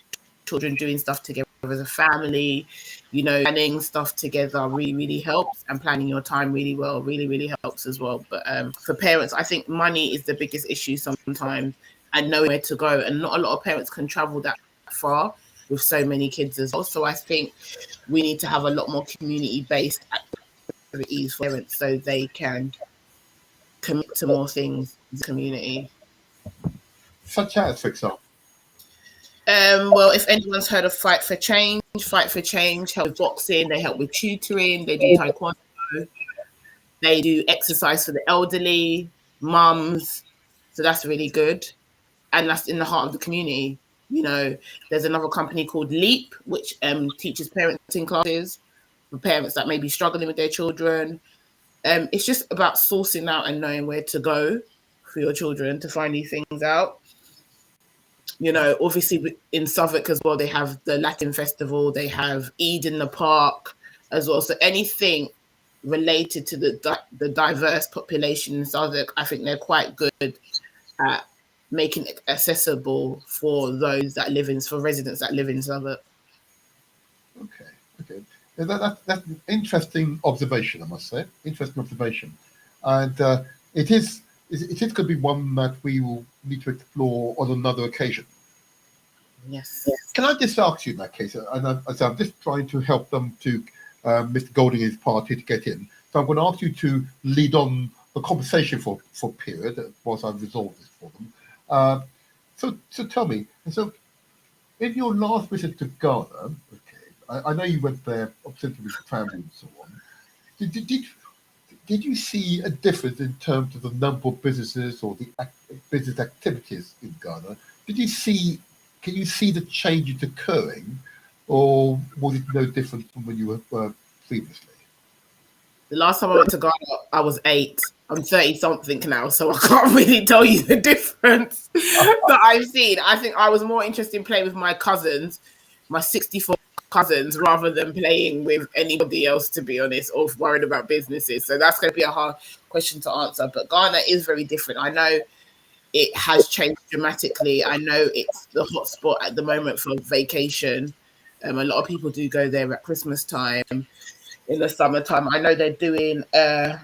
children doing stuff together as a family. You know, planning stuff together really, really helps, and planning your time really well really, really helps as well. But for parents, I think money is the biggest issue sometimes, and knowing where to go. And not a lot of parents can travel that far with so many kids as well. So I think we need to have a lot more community-based activities for parents so they can commit to more things in the community. Such as, for example. Well, if anyone's heard of Fight for Change help with boxing, they help with tutoring, they do taekwondo, they do exercise for the elderly, mums. So that's really good. And that's in the heart of the community. You know, there's another company called Leap, which teaches parenting classes for parents that may be struggling with their children. It's just about sourcing out and knowing where to go for your children to find these things out. You know, obviously in Southwark as well, they have the Latin Festival, they have Eid in the Park as well. So anything related to the diverse population in Southwark, I think they're quite good at making it accessible for those that live in, for residents that live in Southwark. Okay. That's an interesting observation, I must say. Interesting observation. And it is going to be one that we will need to explore on another occasion. Yes. Can I just ask you in that case, and I'm just trying to help them to, Mr. Golding is party to get in. So I'm going to ask you to lead on the conversation for a period whilst I resolve this for them. So tell me, so in your last visit to Ghana, okay, I know you went there ostensibly with family and so on. Did you see a difference in terms of the number of businesses or the business activities in Ghana? Can you see the changes occurring, or was it no different from when you were previously? The last time I went to Ghana, I was 8. I'm 30 something now, so I can't really tell you the difference that I've seen. I think I was more interested in playing with my cousins, my 64 cousins, rather than playing with anybody else, to be honest, or worried about businesses. So that's going to be a hard question to answer. But Ghana is very different. I know it has changed dramatically. I know it's the hotspot at the moment for vacation. A lot of people do go there at Christmas time, in the summertime. I know they're doing a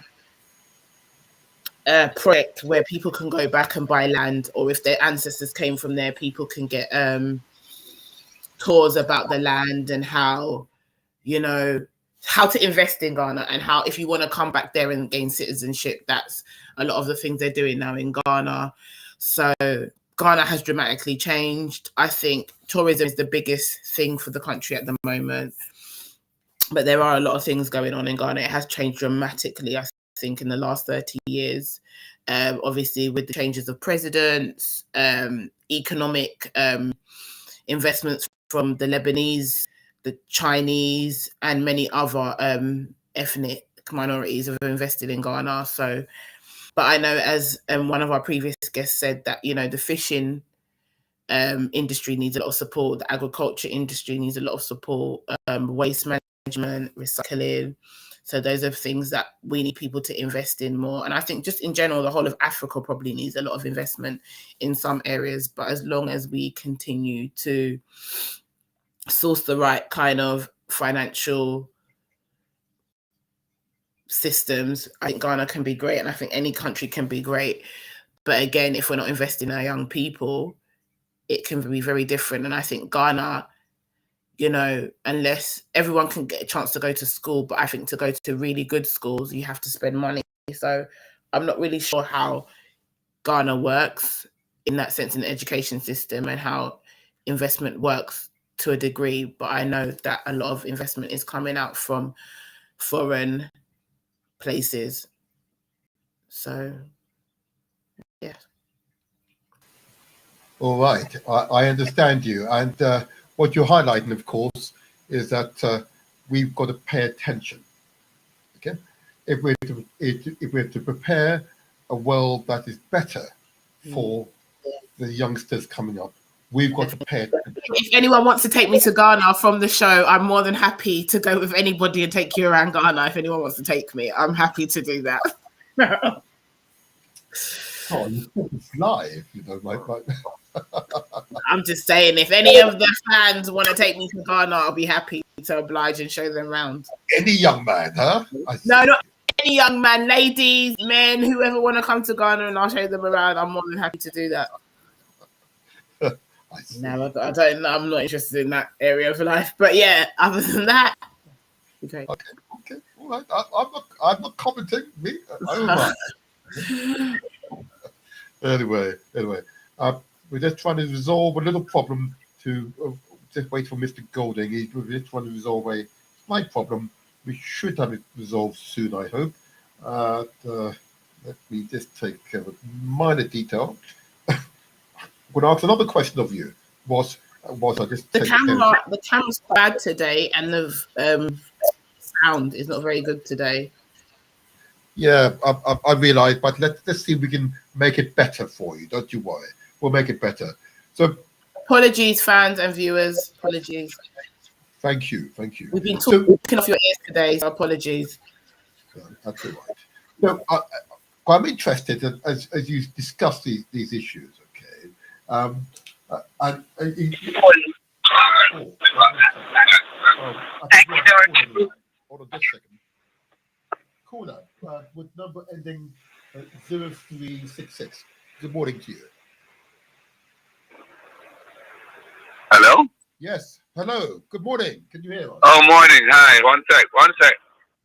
project where people can go back and buy land, or if their ancestors came from there, people can get tours about the land and how, you know, how to invest in Ghana, and how if you want to come back there and gain citizenship, that's a lot of the things they're doing now in Ghana. So Ghana has dramatically changed. I think tourism is the biggest thing for the country at the moment. But there are a lot of things going on in Ghana. It has changed dramatically, I think, in the last 30 years. Obviously, with the changes of presidents, economic investments from the Lebanese, the Chinese, and many other ethnic minorities have invested in Ghana. So, but I know, as one of our previous guests said, that, you know, the fishing industry needs a lot of support. The agriculture industry needs a lot of support. Waste management, recycling. So those are things that we need people to invest in more. And I think just in general, the whole of Africa probably needs a lot of investment in some areas. But as long as we continue to source the right kind of financial systems, I think Ghana can be great. And I think any country can be great. But again, if we're not investing in our young people, it can be very different. And I think Ghana, you know, unless everyone can get a chance to go to school, but I think to go to really good schools, you have to spend money. So I'm not really sure how Ghana works in that sense in the education system, and how investment works to a degree, but I know that a lot of investment is coming out from foreign places. So, yeah. All right, I understand you. And what you're highlighting, of course, is that we've got to pay attention. Okay, if we're to prepare a world that is better for the youngsters coming up, we've got to pay attention. If anyone wants to take me to Ghana from the show, I'm more than happy to go with anybody and take you around Ghana. If anyone wants to take me, I'm happy to do that. Oh, it's live, you know, like. I'm just saying, if any of the fans want to take me to Ghana, I'll be happy to oblige and show them around. Any young man, huh? No, not any young man, ladies, men, whoever want to come to Ghana, and I'll show them around. I'm more than happy to do that. No, I don't. I'm not interested in that area of life. But yeah, other than that, okay. Okay. All right. I'm not commenting. Me, I don't mind. Anyway, we're just trying to resolve a little problem. To just wait for Mr. Golding. We're just trying to resolve a slight problem. We should have it resolved soon, I hope. Let me just take a minor detail. I'm going to ask another question of you. Was I just the camera's bad today, and the sound is not very good today. Yeah, I realise, but let's see if we can make it better for you. Don't you worry. We'll make it better. So, apologies, fans and viewers. Apologies. Thank you. We've been talking off your ears today, so apologies. That's all right. So, I'm interested as you discuss these issues. Okay. Hold on just a second. Caller with number ending 0366. Good morning to you. Hello? Yes. Hello. Good morning. Can you hear us? Oh, morning. Hi. One sec.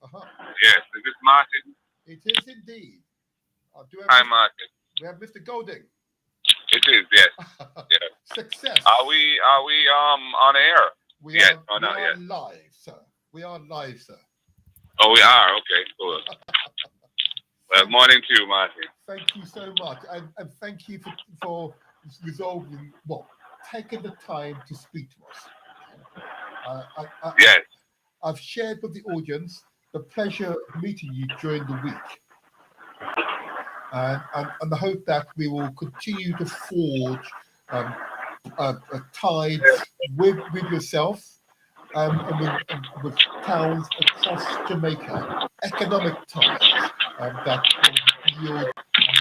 Uh-huh. Yes. Is this Martin? It is indeed. Hi, Martin. We have Mr. Golding. It is, yes. Yes. Success. Are we on air? We are live, sir. We are live, sir. Oh, we are. Okay, cool. Well, morning to you, Martin. Thank you so much, and thank you for resolving, taking the time to speak to us. Yes. I've shared with the audience the pleasure of meeting you during the week, and the hope that we will continue to forge ties with yourself. And with towns across Jamaica, economic ties that will yield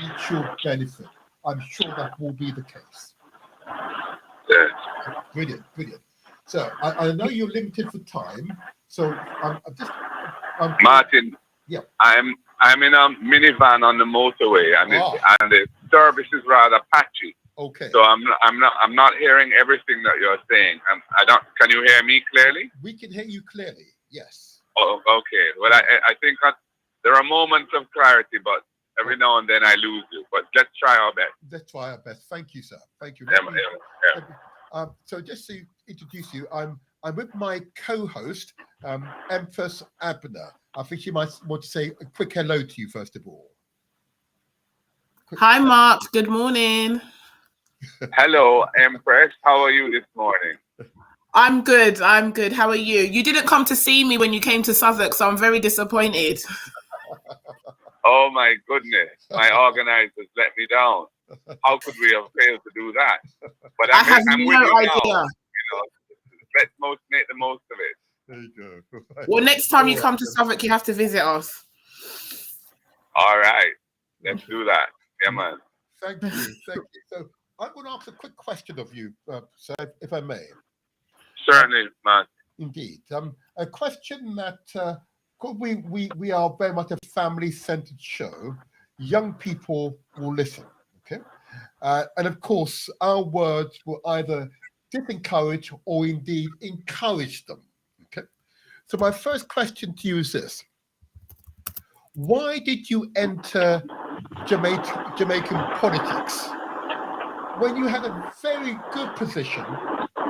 mutual benefit. I'm sure that will be the case. Yeah. Brilliant. So I know you're limited for time, so I'm Martin. Yeah. I'm in a minivan on the motorway, and the service is rather patchy. Okay. So I'm not hearing everything that you're saying. Can you hear me clearly? We can hear you clearly. Yes. Oh, okay. Well, I think there are moments of clarity, but every now and then I lose you. But let's try our best. Let's try our best. Thank you, sir. Thank you. So just to introduce you, I'm with my co-host, Empress Abner. I think she might want to say a quick hello to you first of all. Hi, Mark. Good morning. Hello, Empress. How are you this morning? I'm good. How are you? You didn't come to see me when you came to Southwark, so I'm very disappointed. Oh my goodness. My organizers let me down. How could we have failed to do that? But I have I'm no with you idea. now. Let's make the most of it. There you go. Well, next time you come to Southwark, you have to visit us. All right. Let's do that. Yeah, man. Thank you. So I'm going to ask a quick question of you, sir, if I may. Certainly, man. Indeed. A question that we are very much a family-centered show. Young people will listen, okay? And of course, our words will either disencourage or indeed encourage them, okay? So my first question to you is this. Why did you enter Jamaican politics when you had a very good position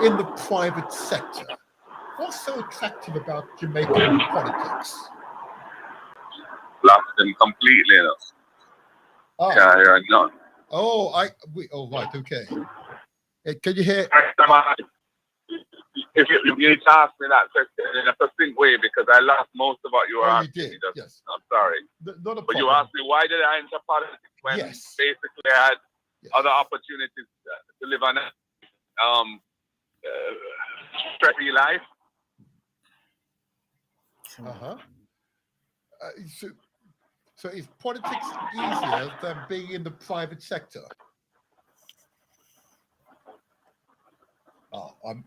in the private sector. What's so attractive about Jamaican politics? Lost him completely. You know. Ah. Can't hear none. Oh, right, okay. Can you hear? If you need to ask me that question in a succinct way, because I lost most of what you were asking you did. me. Yes. I'm sorry. Not a problem. But you asked me why did I enter politics when basically I had other opportunities to live on a stressy life. So is politics easier than being in the private sector?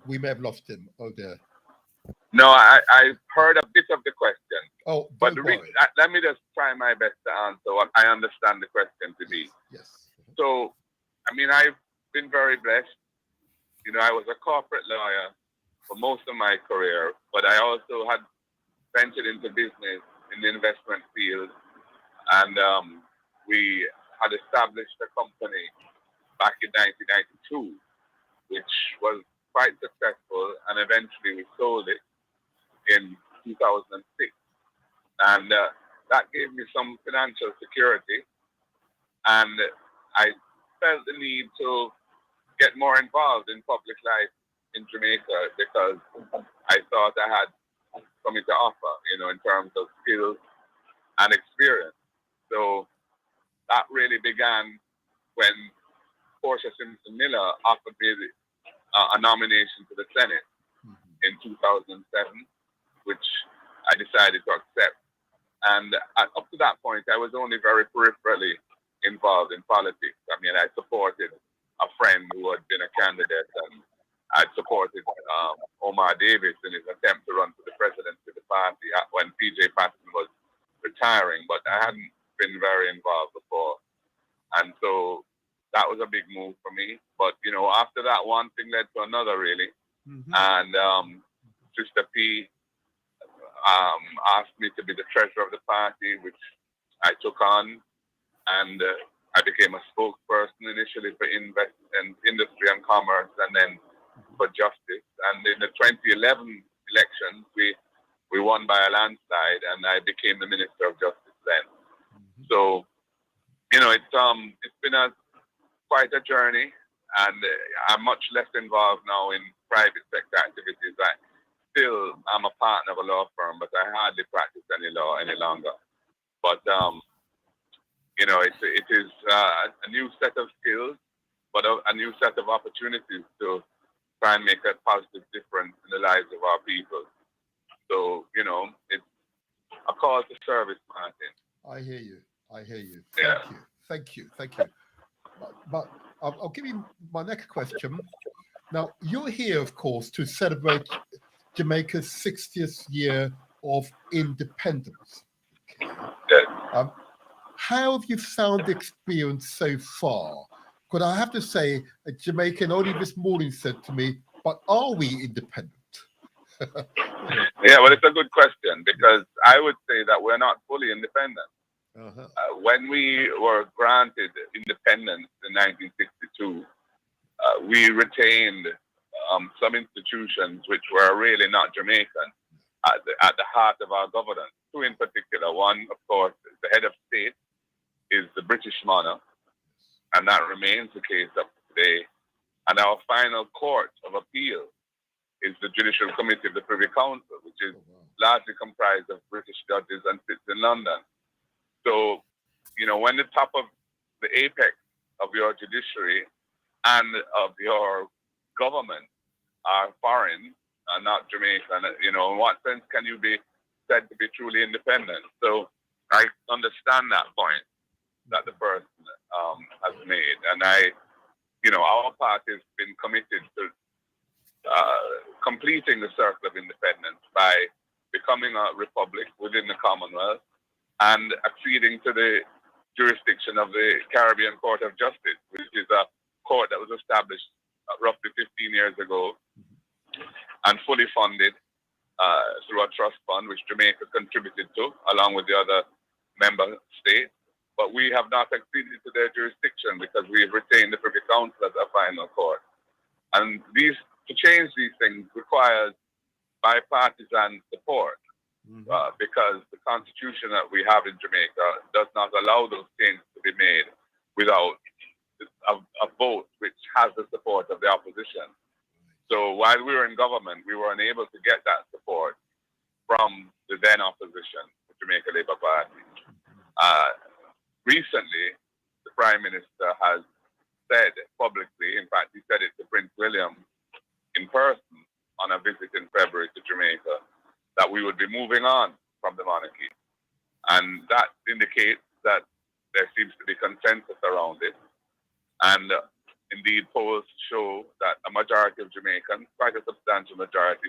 We may have lost him. Oh dear. No, I heard a bit of the question. Oh, but let me just try my best to answer what I understand the question to be. Yes. So, I mean, I've been very blessed. You know, I was a corporate lawyer for most of my career, but I also had ventured into business in the investment field, and we had established a company back in 1992, which was quite successful, and eventually we sold it in 2006. And that gave me some financial security, and I felt the need to get more involved in public life in Jamaica because I thought I had something to offer, you know, in terms of skills and experience. So that really began when Portia Simpson Miller offered me a nomination to the Senate in 2007, which I decided to accept. And up to that point, I was only very peripherally involved in politics. I mean, I supported a friend who had been a candidate, and I supported Omar Davis in his attempt to run for the presidency of the party when PJ Patton was retiring, but I hadn't been very involved before. And so that was a big move for me. But, you know, after that, one thing led to another, really. And Sister P asked me to be the treasurer of the party, which I took on. And I became a spokesperson initially for industry and commerce, and then for justice. And in the 2011 elections, we won by a landslide, and I became the Minister of Justice then. So, you know, it's been quite a journey, and I'm much less involved now in private sector activities. I'm a partner of a law firm, but I hardly practice any law any longer. But you know, it is a new set of skills, but a new set of opportunities to try and make a positive difference in the lives of our people. So, you know, it's a call to service, Martin. I hear you. Yeah. Thank you. But I'll give you my next question. Now, you're here, of course, to celebrate Jamaica's 60th year of independence. Okay. Yeah. How have you found the experience so far? Because I have to say, a Jamaican only this morning said to me, but are we independent? Yeah, well, it's a good question, because I would say that we're not fully independent. When we were granted independence in 1962, we retained some institutions which were really not Jamaican at the heart of our governance. Two in particular. One, of course, is the head of state is the British monarch, and that remains the case up to today. And our final court of appeal is the Judicial Committee of the Privy Council, which is largely comprised of British judges and sits in London. So, you know, when the top of the apex of your judiciary and of your government are foreign and not Jamaican, you know, in what sense can you be said to be truly independent? So I understand that point that the person has made. And our party has been committed to completing the circle of independence by becoming a republic within the Commonwealth and acceding to the jurisdiction of the Caribbean Court of Justice, which is a court that was established roughly 15 years ago and fully funded through a trust fund, which Jamaica contributed to, along with the other member states. But we have not acceded to their jurisdiction because we have retained the Privy Council as a final court. And these to change these things requires bipartisan support. Because the constitution that we have in Jamaica does not allow those changes to be made without a vote which has the support of the opposition. So while we were in government, we were unable to get that support from the then opposition, the Jamaica Labour Party. Recently, the Prime Minister has said publicly, in fact, he said it to Prince William in person on a visit in February to Jamaica, that we would be moving on from the monarchy. And that indicates that there seems to be consensus around it. And indeed, polls show that a majority of Jamaicans, quite a substantial majority,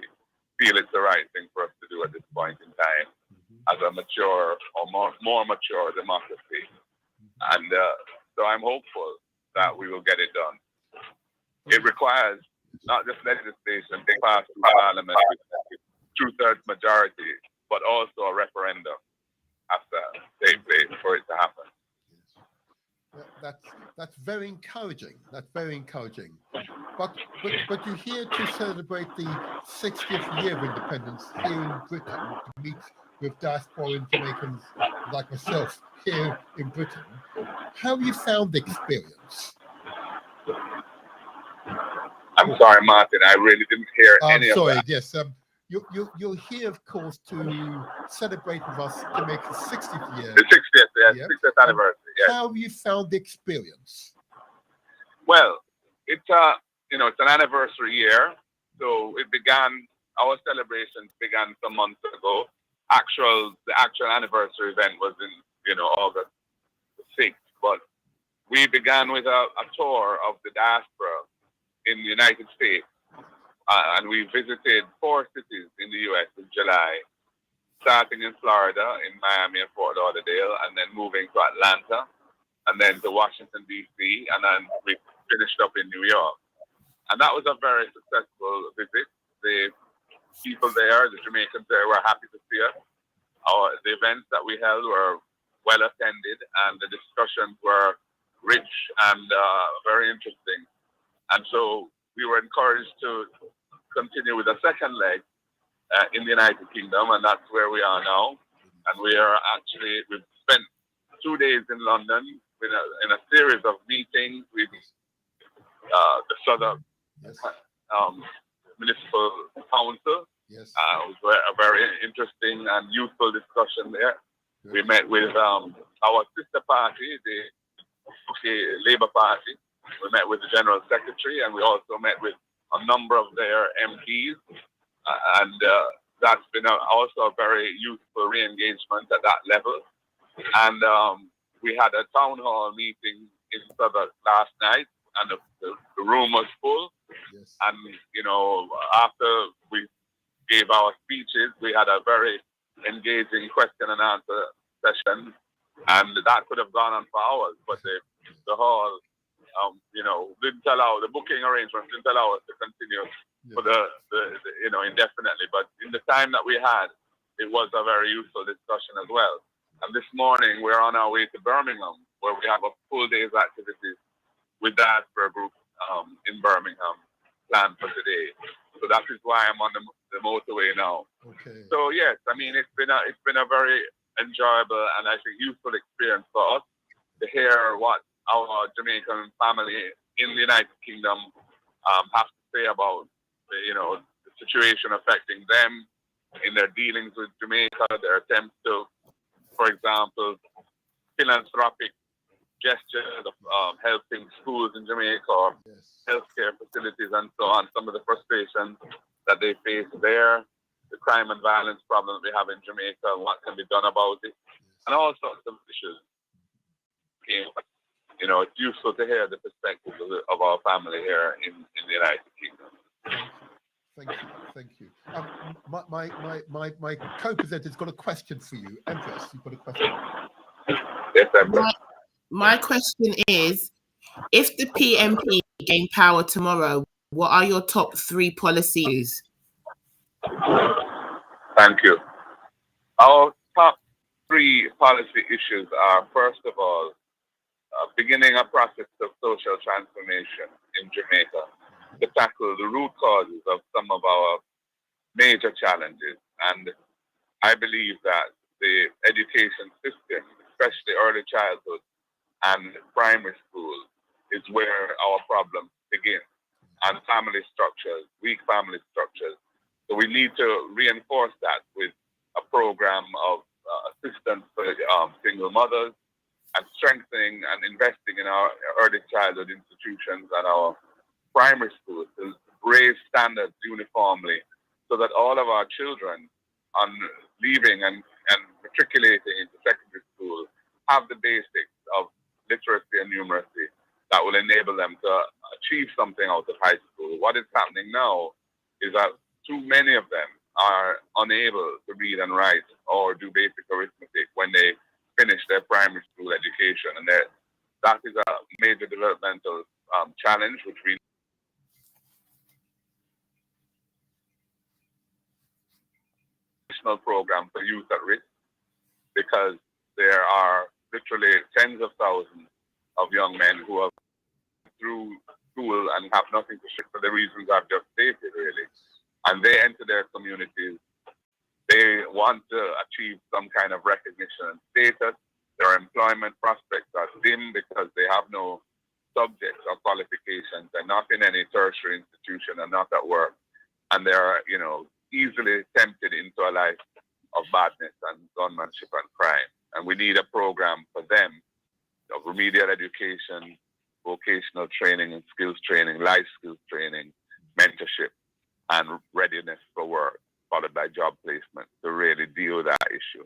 feel it's the right thing for us to do at this point in time as a mature or more mature democracy. And so I'm hopeful that we will get it done. It requires not just legislation to pass through Parliament with two-thirds majority, but also a referendum has to take place for it to happen. That's very encouraging. That's very encouraging. But you're here to celebrate the 60th year of independence here in Britain, to meet with diaspora Jamaicans like myself here in Britain. How have you found the experience? I'm sorry, Martin. I really didn't hear any of that. Yes. You're here, of course, to celebrate with us Jamaica's 60th year. The 60th, yes, 60th anniversary. Yes. How have you found the experience? Well, it's it's an anniversary year, so our celebrations began some months ago. The actual anniversary event was in August 6th, but we began with a tour of the diaspora in the United States. And we visited 4 cities in the U.S. in July, starting in Florida, in Miami and Fort Lauderdale, and then moving to Atlanta, and then to Washington, D.C., and then we finished up in New York. And that was a very successful visit. The people there, the Jamaicans there, were happy to see us. The events that we held were well attended, and the discussions were rich and very interesting. And so we were encouraged to continue with a second leg in the United Kingdom, and that's where we are now. And we've spent 2 days in London in a series of meetings with the Southern Municipal Council. Yes. It was a very interesting and useful discussion there. We met with our sister party, the UK Labour Party. We met with the General Secretary, and we also met with a number of their MPs, and that's been also a very useful re-engagement at that level. And we had a town hall meeting in Southwark last night, and the room was full. Yes. And after we gave our speeches, we had a very engaging question and answer session, and that could have gone on for hours, but the hall didn't allow, the booking arrangements didn't allow us to continue for the indefinitely. But in the time that we had, it was a very useful discussion as well. And this morning, we're on our way to Birmingham, where we have a full day's activities with diaspora group in Birmingham planned for today. So that is why I'm on the motorway now. Okay. So yes, I mean, it's been a very enjoyable and I think useful experience for us to hear what our Jamaican family in the United Kingdom have to say about the situation affecting them in their dealings with Jamaica, their attempts to, for example, philanthropic gestures of helping schools in Jamaica or healthcare facilities and so on, some of the frustrations that they face there, the crime and violence problem we have in Jamaica, and what can be done about it, and all sorts of issues. It's useful to hear the perspective of our family here in the United Kingdom. Thank you. My co-presenter's got a question for you. Empress, you've got a question. Yes, Empress. My question is, if the PMP gain power tomorrow, what are your top 3 policies? Thank you. Our top 3 policy issues are, first of all, beginning a process of social transformation in Jamaica. to tackle the root causes of some of our major challenges. And I believe that the education system, especially early childhood and primary school, is where our problems begin. And family structures, weak family structures. So we need to reinforce that with a program of assistance for single mothers, and strengthening and investing in our early childhood institutions and our primary schools to raise standards uniformly so that all of our children on leaving and matriculating into secondary school have the basics of literacy and numeracy that will enable them to achieve something out of high school. What is happening now is that too many of them are unable to read and write or do basic arithmetic when they finish their primary school education. And that is a major developmental challenge, which we national program for youth at risk, because there are literally tens of thousands of young men who have through school and have nothing to show for the reasons I've just stated, really. And they enter their communities. They want to achieve some kind of recognition and status. Their employment prospects are dim because they have no subjects or qualifications. They're not in any tertiary institution and not at work. And they're, easily tempted into a life of badness and gunmanship and crime. And we need a program for them of remedial education, vocational training and skills training, life skills training, mentorship, and readiness for work, followed by job placement to really deal with that issue.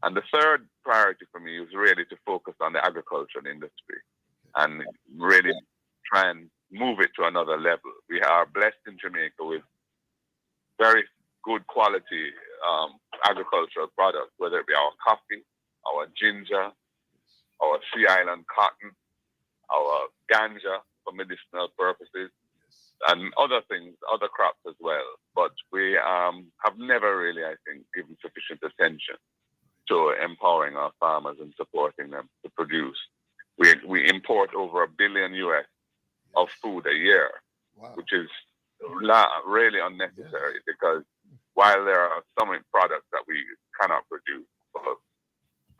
And the third priority for me is really to focus on the agricultural industry and really try and move it to another level. We are blessed in Jamaica with very good quality agricultural products, whether it be our coffee, our ginger, our Sea Island cotton, our ganja for medicinal purposes, and other things, other crops as well. But we have never really, I think, given sufficient attention to empowering our farmers and supporting them to produce. We import over $1 billion US of food a year, wow, which is really unnecessary, because while there are some products that we cannot produce for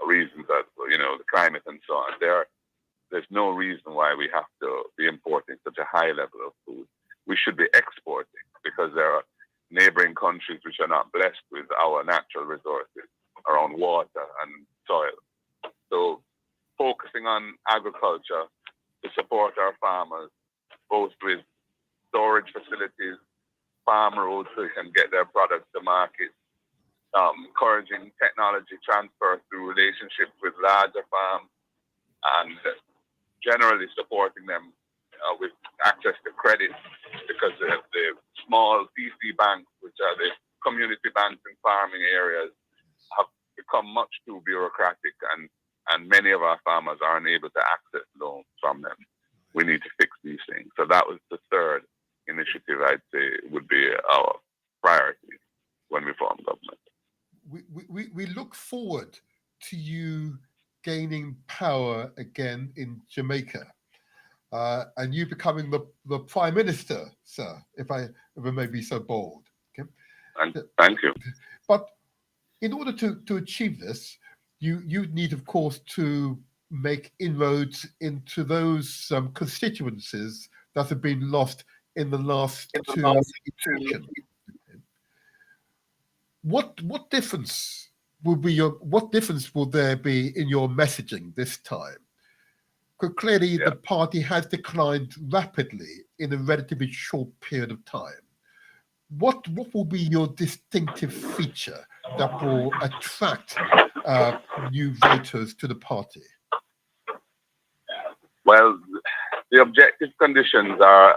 reasons that, the climate and so on, there's no reason why we have to be importing such a high level of food. We should be exporting, because there are neighboring countries which are not blessed with our natural resources around water and soil. So focusing on agriculture to support our farmers, both with storage facilities, farm roads so they can get their products to market, encouraging technology transfer through relationships with larger farms, and generally supporting them with access to credit, because the small PC banks, which are the community banks in farming areas, have become much too bureaucratic, and many of our farmers are unable to access loans from them. We need to fix these things. So that was the third initiative I'd say would be our priority when we form government. We look forward to you gaining power again in Jamaica, and you becoming the Prime Minister, sir, if I may be so bold. Okay? Thank you. But in order to achieve this, you need, of course, to make inroads into those constituencies that have been lost in the last two elections. What difference will there be in your messaging this time? Because clearly the party has declined rapidly in a relatively short period of time. What will be your distinctive feature that will attract new voters to the party? Well, the objective conditions are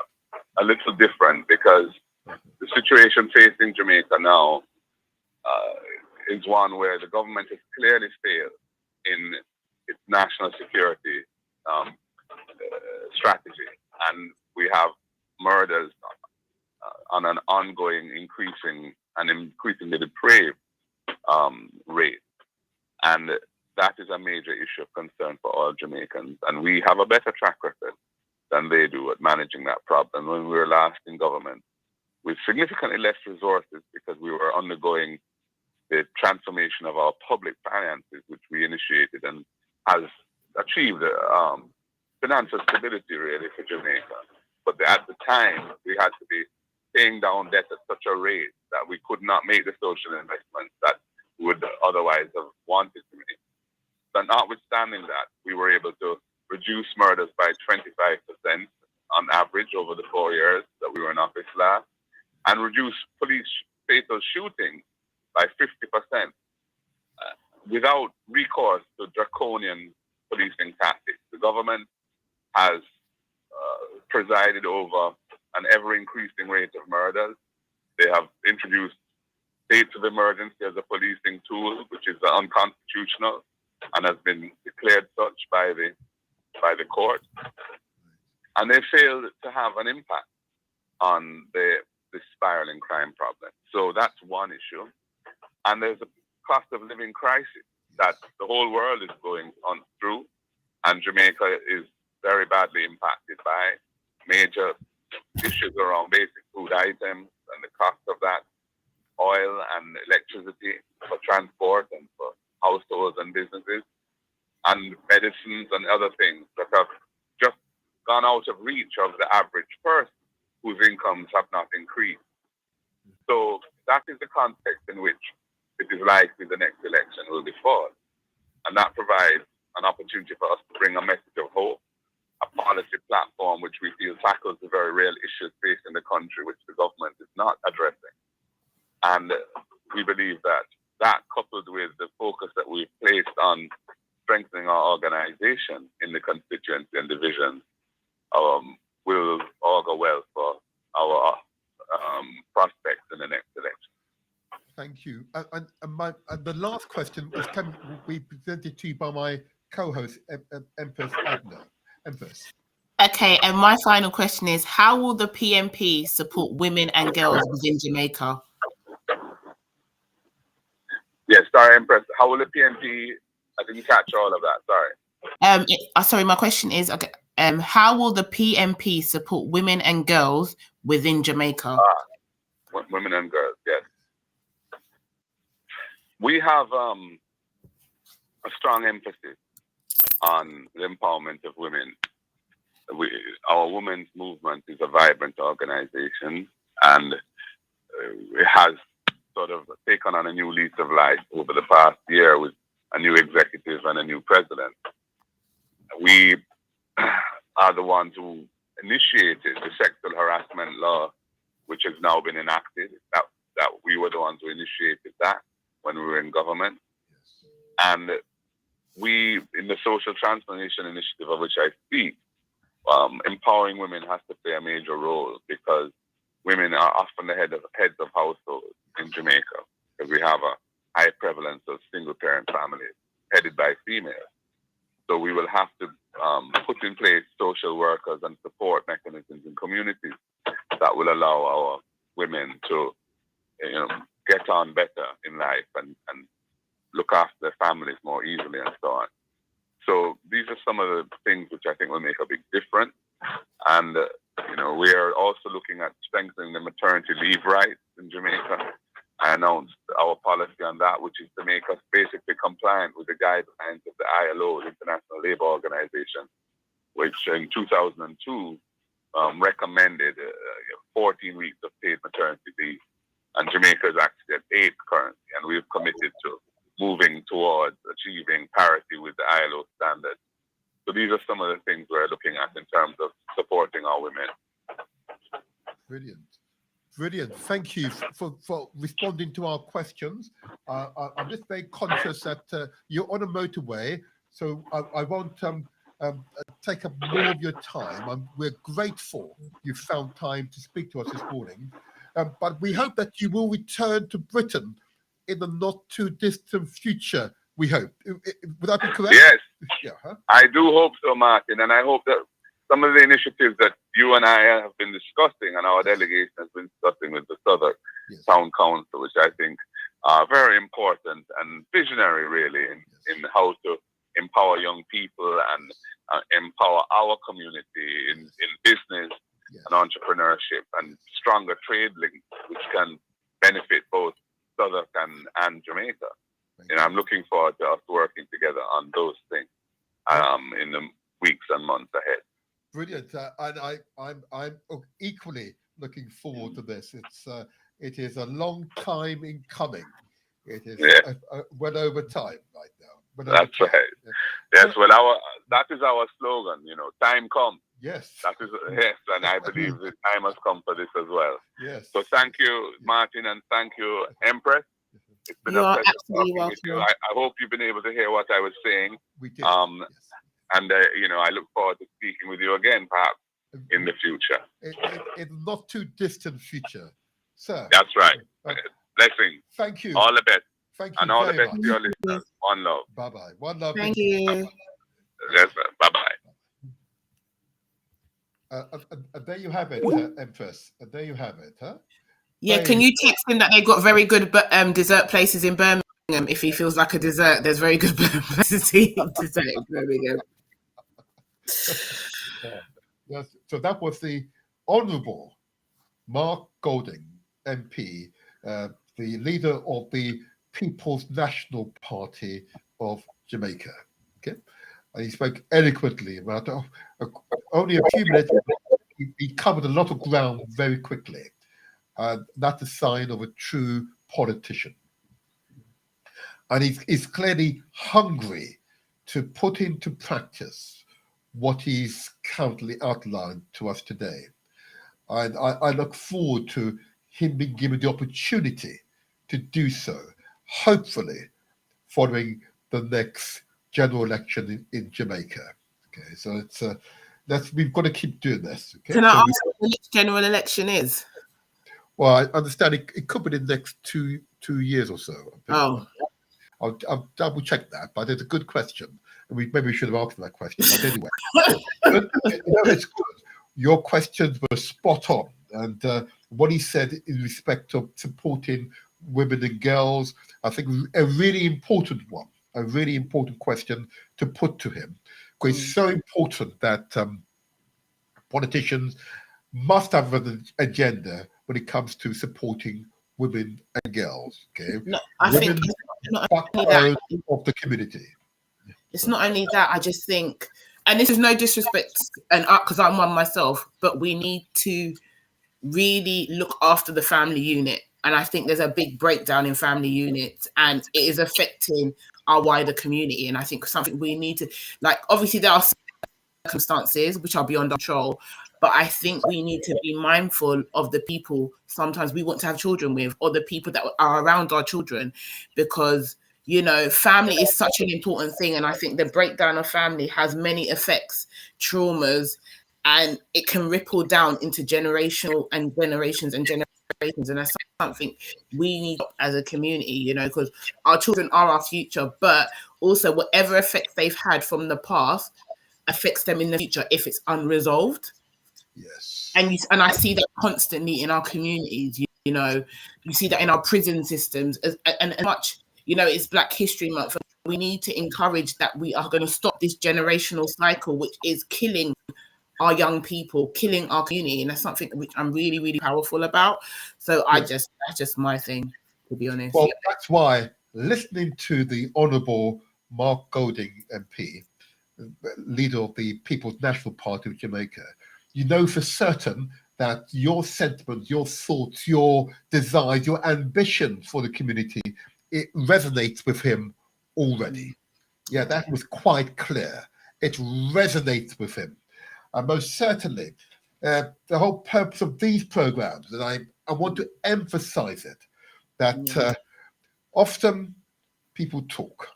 a little different, because the situation facing Jamaica now is one where the government has clearly failed in its national security strategy, and we have murders on an ongoing, increasingly depraved rate, and that is a major issue of concern for all Jamaicans. And we have a better track record than they do at managing that problem. When we were last in government, with significantly less resources because we were undergoing the transformation of our public finances, which we initiated and has achieved financial stability really for Jamaica. But at the time, we had to be paying down debt at such a rate that we could not make the social investments that we would otherwise have wanted to make. But notwithstanding that, we were able to reduce murders by 25% on average over the 4 years that we were in office last, and reduce police fatal shootings by 50% without recourse to draconian policing tactics. The government has presided over an ever-increasing rate of murders. They have introduced states of emergency as a policing tool, which is unconstitutional and has been declared such by the court. And they failed to have an impact on the spiraling crime problem. So that's one issue. And there's a cost of living crisis that the whole world is going on through, and Jamaica is very badly impacted by major issues around basic food items and the cost of that, oil and electricity for transport and for households and businesses, and medicines and other things that have just gone out of reach of the average person whose incomes have not increased. So that is the context in which it is likely the next election will be fought. And that provides an opportunity for us to bring a message of hope, a policy platform which we feel tackles the very real issues facing the country, which the government is not addressing. And we believe that coupled with the focus that we've placed on strengthening our organization in the constituency and division, will augur well for our prospects in the next election. Thank you. And the last question will be presented to you by my co-host, Empress Adna. Empress. Okay, and my final question is, how will the PMP support women and girls within Jamaica? Yes, sorry, Empress. How will the PMP? I didn't catch all of that. Sorry. Sorry, my question is, okay, how will the PMP support women and girls within Jamaica? Women and girls, yes. We have a strong emphasis on the empowerment of women. Our women's movement is a vibrant organization, and it has sort of taken on a new lease of life over the past year with a new executive and a new president. We are the ones who initiated the sexual harassment law, which has now been enacted. That we were the ones who initiated that when we were in government. And we, in the social transformation initiative of which I speak, empowering women has to play a major role, because women are often the heads of households in Jamaica, because we have a high prevalence of single-parent families headed by females. So we will have to put in place social workers and support mechanisms in communities that will allow our women to get on better in life and look after their families more easily and so on. So these are some of the things which I think will make a big difference. And, we are also looking at strengthening the maternity leave rights in Jamaica. I announced our policy on that, which is to make us basically compliant with the guidelines of the ILO, the International Labour Organization, which in 2002 recommended 14 weeks of paid maternity leave. And Jamaica is actually at 8 currently, and we've committed to moving towards achieving parity with the ILO standards. So these are some of the things we're looking at in terms of supporting our women. Brilliant. Thank you for responding to our questions. I'm just very conscious that you're on a motorway, so I won't take up more of your time. We're grateful you found time to speak to us this morning, but we hope that you will return to Britain in the not too distant future, we hope. Would that be correct? Yes. Yeah, huh? I do hope so, Martin, and I hope that some of the initiatives that you and I have been discussing, and our delegation has been discussing with the Southern Town Council, which I think are very important and visionary, really, in how to empower young people empower our community in business and entrepreneurship and stronger trade links, which can benefit both Southwark and Jamaica. I'm looking forward to us working together on those things in the weeks and months ahead. Brilliant, and I'm equally looking forward to this. It is a long time in coming. It is well over time right now. That's right. Yes, well, that is our slogan. Time comes. Yes. That is and I believe the time has come for this as well. Yes. So thank you, Martin, and thank you, Empress. It's been a pleasure talking with you. I hope you've been able to hear what I was saying. We did. And I look forward to speaking with you again, perhaps in the future. In not too distant future, sir. That's right. Blessings. Thank you. All the best. Thank you. And all the best to your listeners. One love. Bye bye. One love. Thank you. Yes, sir. Bye bye. There you have it, Empress. There you have it, huh? Yeah, can you text him that they've got very good dessert places in Birmingham? If he feels like a dessert, there's very good places to eat dessert in Birmingham. Yes, so that was the Honourable Mark Golding, MP, the leader of the People's National Party of Jamaica. Okay, and he spoke eloquently about only a few minutes. He covered a lot of ground very quickly. That's a sign of a true politician. And he's clearly hungry to put into practice what he's currently outlined to us today. And I look forward to him being given the opportunity to do so, hopefully following the next general election in Jamaica. Okay, so we've got to keep doing this. Okay? Can I ask what the next general election is? Well, I understand it could be the next two years or so. Oh. I'll double check that, but it's a good question. Maybe we should have asked that question. But anyway, it's good. Your questions were spot on. And what he said in respect of supporting women and girls, I think a really important one, a really important question to put to him. Because it's so important that politicians must have an agenda when it comes to supporting women and girls. Okay, no, I think it's not only that of the community. It's not only that. I just think, and this is no disrespect, and because I'm one myself, but we need to really look after the family unit. And I think there's a big breakdown in family units, and it is affecting our wider community. And I think something we need to, obviously there are circumstances which are beyond our control, but I think we need to be mindful of the people sometimes we want to have children with, or the people that are around our children, because, family is such an important thing. And I think the breakdown of family has many effects, traumas, and it can ripple down into generations. And that's something we need as a community, because our children are our future, but also whatever effects they've had from the past affects them in the future if it's unresolved. Yes. And I see that constantly in our communities. You see that in our prison systems, and much. It's Black History Month. We need to encourage that we are going to stop this generational cycle, which is killing our young people, killing our community, and that's something which I'm really, really powerful about. So that's just my thing, to be honest. Well, that's why listening to the Honourable Mark Golding, MP, leader of the People's National Party of Jamaica, for certain that your sentiments, your thoughts, your desires, your ambition for the community, it resonates with him already. Yeah, that was quite clear. It resonates with him. And most certainly, the whole purpose of these programs, and I want to emphasize it, that often people talk.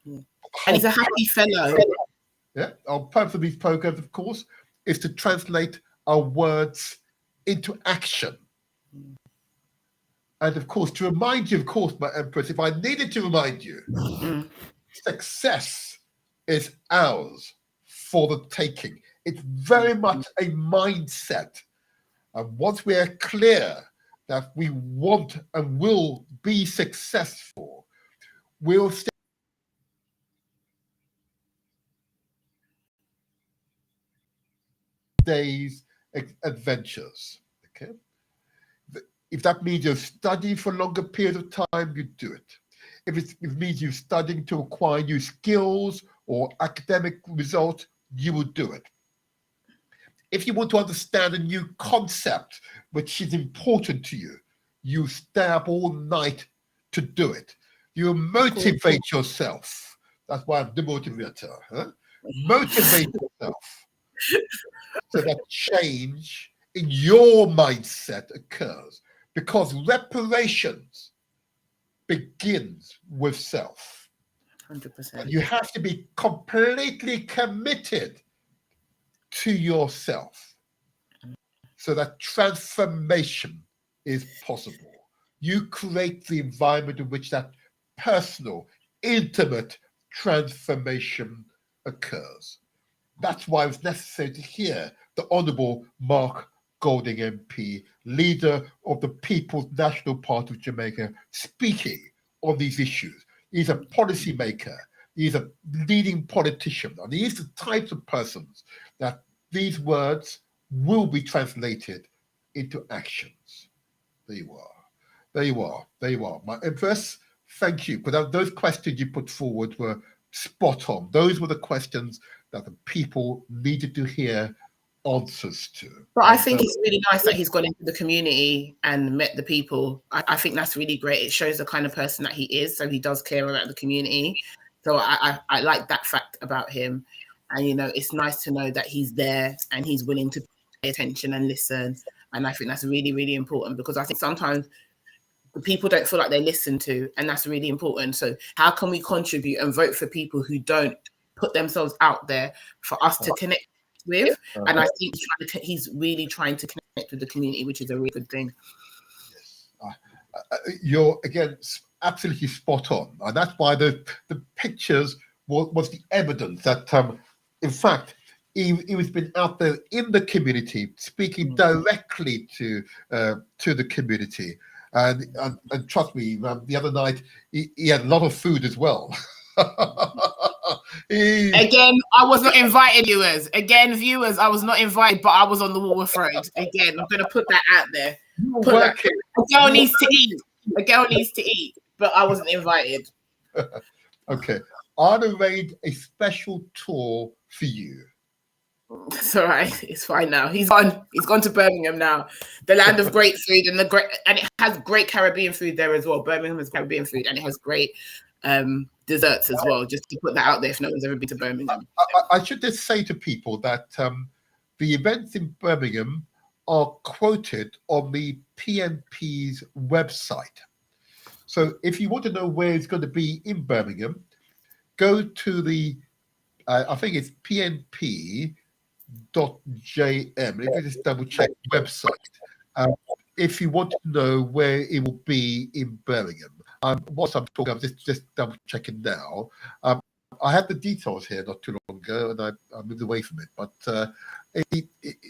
And he's a happy fellow. Yeah, our purpose of these programs, of course, is to translate our words into action. And of course, to remind you, my Empress, if I needed to remind you, success is ours for the taking. It's very much a mindset. And once we are clear that we want and will be successful, we'll stay day's adventures. Okay. If that means you're studying for a longer period of time, you do it. If it means you're studying to acquire new skills or academic results, you will do it. If you want to understand a new concept which is important to you, you stay up all night to do it. You motivate yourself. That's why I'm the motivator. Huh? Motivate yourself so that change in your mindset occurs, because reparations begins with self. 100%. You have to be completely committed to yourself so that transformation is possible. You create the environment in which that personal, intimate transformation occurs. That's why it's necessary to hear the Honourable Mark Golding MP, leader of the People's National Party of Jamaica, speaking on these issues. He's a policymaker. He's a leading politician. And he's the type of persons that these words will be translated into actions. There you are. There you are. There you are. My Empress, thank you. Because those questions you put forward were spot on. Those were the questions that the people needed to hear answers to. But I think it's really nice that he's gone into the community and met the people. I think that's really great. It shows the kind of person that he is. So he does care about the community. So I like that fact about him. And, you know, it's nice to know that he's there and he's willing to pay attention and listen. And I think that's really, really important, because I think sometimes the people don't feel like they're listened to, and that's really important. So how can we contribute and vote for people who don't put themselves out there for us to connect with? And I think he's really trying to connect with the community, which is a really good thing. Yes. You're, again, absolutely spot on. And that's why the pictures was the evidence that, in fact, he was been out there in the community, speaking directly to the community. And trust me, the other night, he had a lot of food as well. Again, I was not invited, viewers. Viewers, I was not invited, but I was on the Woolworth Road. Again, I'm going to put that out there. A girl needs to eat. A girl needs to eat, but I wasn't invited. Okay. I'd arrange a special tour for you. It's all right. It's fine now. He's gone to Birmingham now, the land of great food, and it has great Caribbean food there as well. Birmingham has Caribbean food, and it has great desserts as well. Just to put that out there, if no one's ever been to Birmingham. I should just say to people that the events in Birmingham are quoted on the PNP's website. So if you want to know where it's going to be in Birmingham, go to the I think it's PNP.jm. Let me just double check the website. If you want to know where it will be in Birmingham. Whilst I'm talking, I'm just double checking now. I had the details here not too long ago, and I moved away from it. But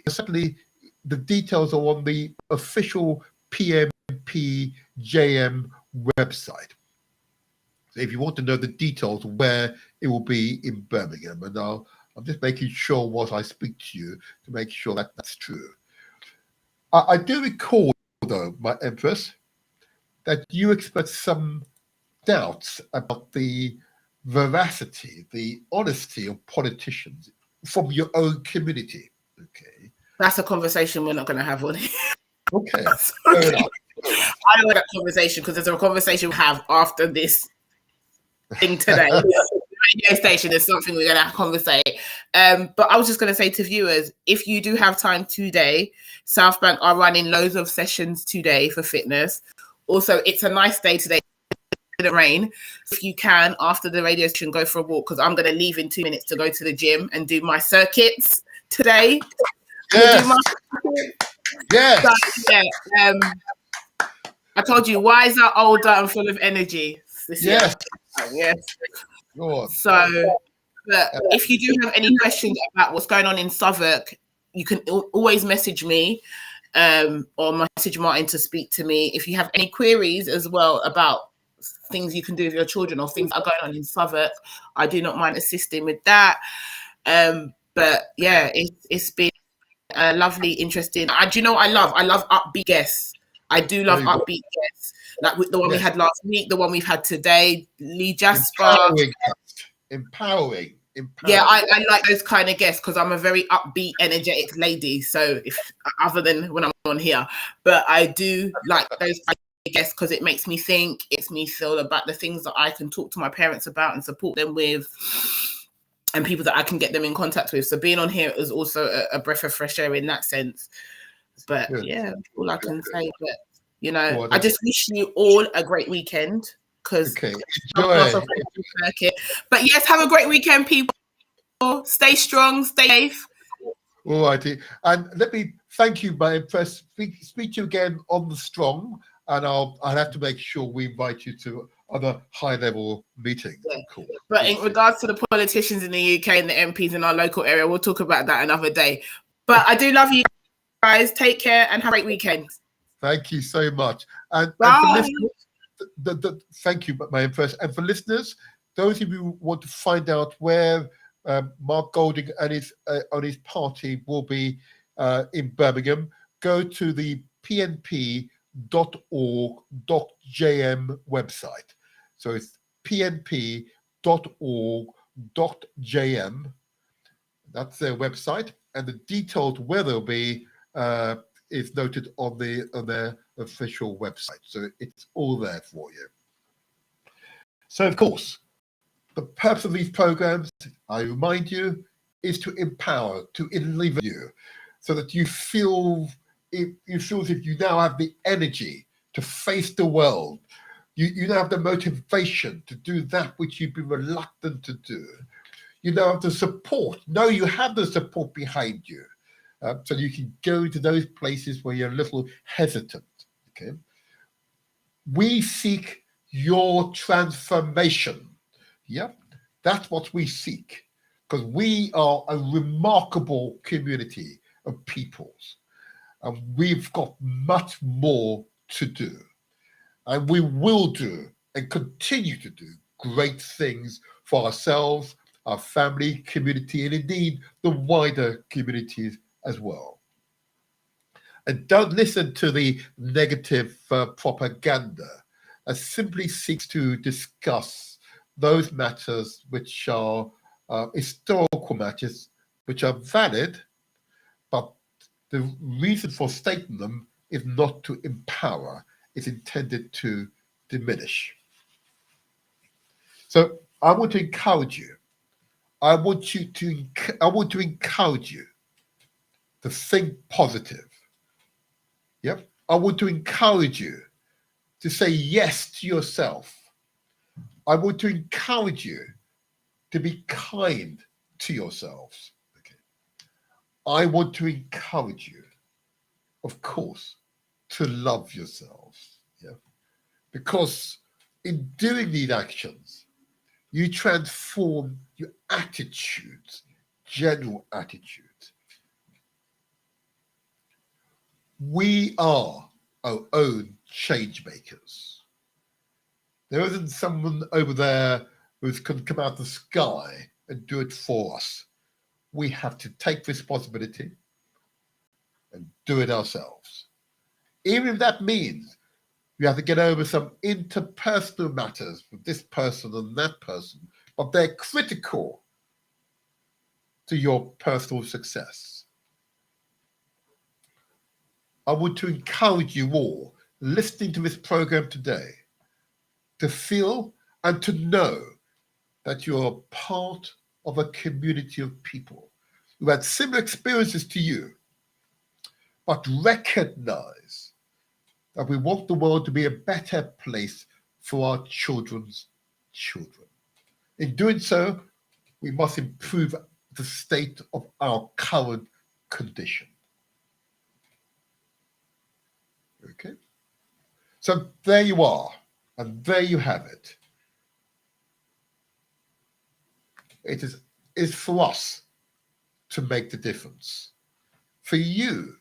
certainly the details are on the official PNP.jm website. So if you want to know the details where it will be in Birmingham, and I'm just making sure whilst I speak to you to make sure that that's true. I do recall, though, my Empress, that you expressed some doubts about the veracity, the honesty of politicians from your own community. Okay. That's a conversation we're not going to have on here. Okay. Fair enough. I know that conversation, because there's a conversation we have after this thing today. Radio station is something we're going to conversate. But I was just going to say to viewers, if you do have time today, South Bank are running loads of sessions today for fitness. Also, it's a nice day today. It rain. If you can, after the radio station, go for a walk, because I'm going to leave in 2 minutes to go to the gym and do my circuits today. Yes. Yes. So, yeah, I told you, wiser, older, and full of energy. Yes. Yes. Go on. So, but if you do have any questions about what's going on in Southwark, you can always message me or message Martin to speak to me. If you have any queries as well about things you can do with your children or things that are going on in Southwark, I do not mind assisting with that. But yeah, it's been lovely, interesting. Do you know what I love? I love upbeat guests. I do love upbeat guests. Like the one we had last week, the one we've had today, Lee Jasper. Empowering. Yeah, I like those kind of guests because I'm a very upbeat, energetic lady. So other than when I'm on here, but I do like those kind of guests because it makes me think, it's me feel about the things that I can talk to my parents about and support them with, and people that I can get them in contact with. So being on here is also a breath of fresh air in that sense. But yeah, all I can say. But you know, I just wish you all a great weekend because enjoy. But yes, have a great weekend, people. Stay strong, stay safe. All righty. And let me thank you, my first speak to you again on the Strong, and I'll have to make sure we invite you to other high-level meetings. Yeah. Cool. But in regards to the politicians in the UK and the MPs in our local area, we'll talk about that another day. But I do love you guys. Take care and have a great weekend. Thank you so much. And for listeners, thank you, my first. And for listeners, those of you who want to find out where Mark Golding and his party will be in Birmingham, go to the pnp.org.jm website. So it's pnp.org.jm. That's their website, and the detailed where they'll be is noted on their official website. So it's all there for you. So of course, the purpose of these programs, I remind you, is to empower, to elevate you, so that you feel as if you now have the energy to face the world. You now have the motivation to do that which you've been reluctant to do. You now have the support. No, you have the support behind you, so you can go into those places where you're a little hesitant. Okay, we seek your transformation. Yeah, that's what we seek, because we are a remarkable community of peoples, and we've got much more to do, and we will do and continue to do great things for ourselves, our family, community, and indeed the wider communities as well. And don't listen to the negative propaganda that simply seeks to discuss those matters which are historical matters, which are valid, but the reason for stating them is not to empower, it's intended to diminish. So I want to encourage you. I want to encourage you to think positive. Yep. I want to encourage you to say yes to yourself. I want to encourage you to be kind to yourselves. Okay. I want to encourage you, of course, to love yourselves. Yeah. Because in doing these actions, you transform your attitudes, general attitudes. We are our own change makers. There isn't someone over there who can come out of the sky and do it for us. We have to take responsibility and do it ourselves. Even if that means we have to get over some interpersonal matters with this person and that person, but they're critical to your personal success. I want to encourage you all listening to this program today to feel and to know that you're part of a community of people who had similar experiences to you, but recognize that we want the world to be a better place for our children's children. In doing so, we must improve the state of our current condition. Okay? So there you are. And there you have it. It is for us to make the difference, for you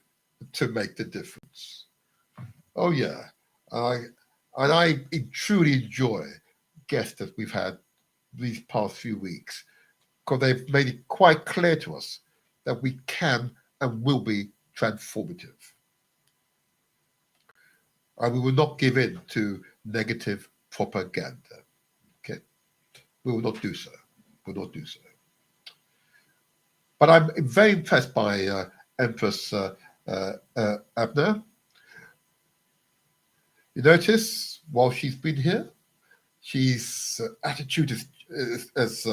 to make the difference. Oh yeah, and I truly enjoy guests that we've had these past few weeks, because they've made it quite clear to us that we can and will be transformative. And we will not give in to negative propaganda. Okay, we will not do so. We will not do so. But I'm very impressed by Empress Abner. You notice while she's been here, she's attitude has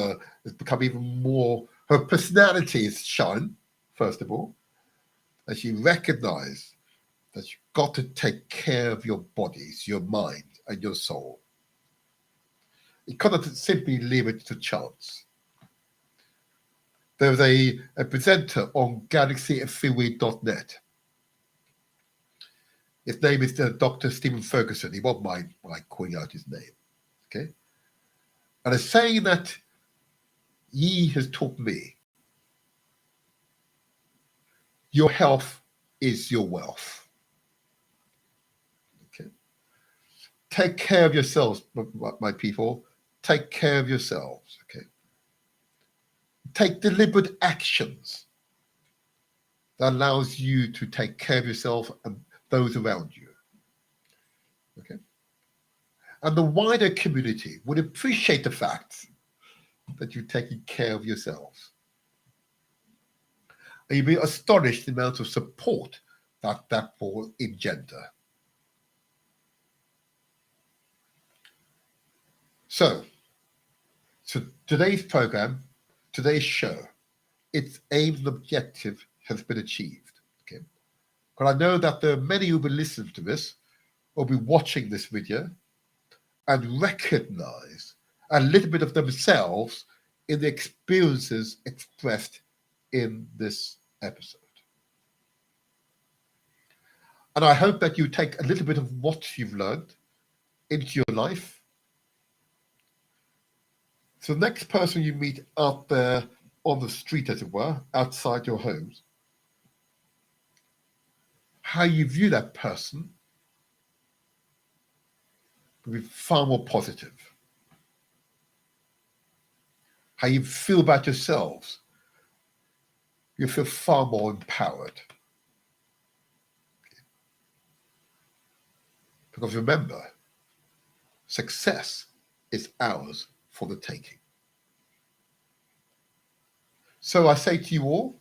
become even more. Her personality is shine, first of all, and she recognised that you've got to take care of your bodies, your mind, and your soul. You cannot simply leave it to chance. There was a presenter on galaxyfreeway.net. His name is Dr. Stephen Ferguson. He won't mind calling out his name. Okay? And it's saying that he has taught me your health is your wealth. Okay? Take care of yourselves, my people. Take care of yourselves. Okay? Take deliberate actions that allows you to take care of yourself and those around you. Okay? And the wider community would appreciate the fact that you're taking care of yourselves. And you'll be astonished the amount of support that will engender. So today's program, today's show, its aim and objective has been achieved. Okay, but I know that there are many who will be listening to this, will be watching this video, and recognize a little bit of themselves in the experiences expressed in this episode. And I hope that you take a little bit of what you've learned into your life. So the next person you meet out there on the street, as it were, outside your homes, how you view that person will be far more positive. How you feel about yourselves, you feel far more empowered. Because remember, success is ours for the taking. So I say to you all,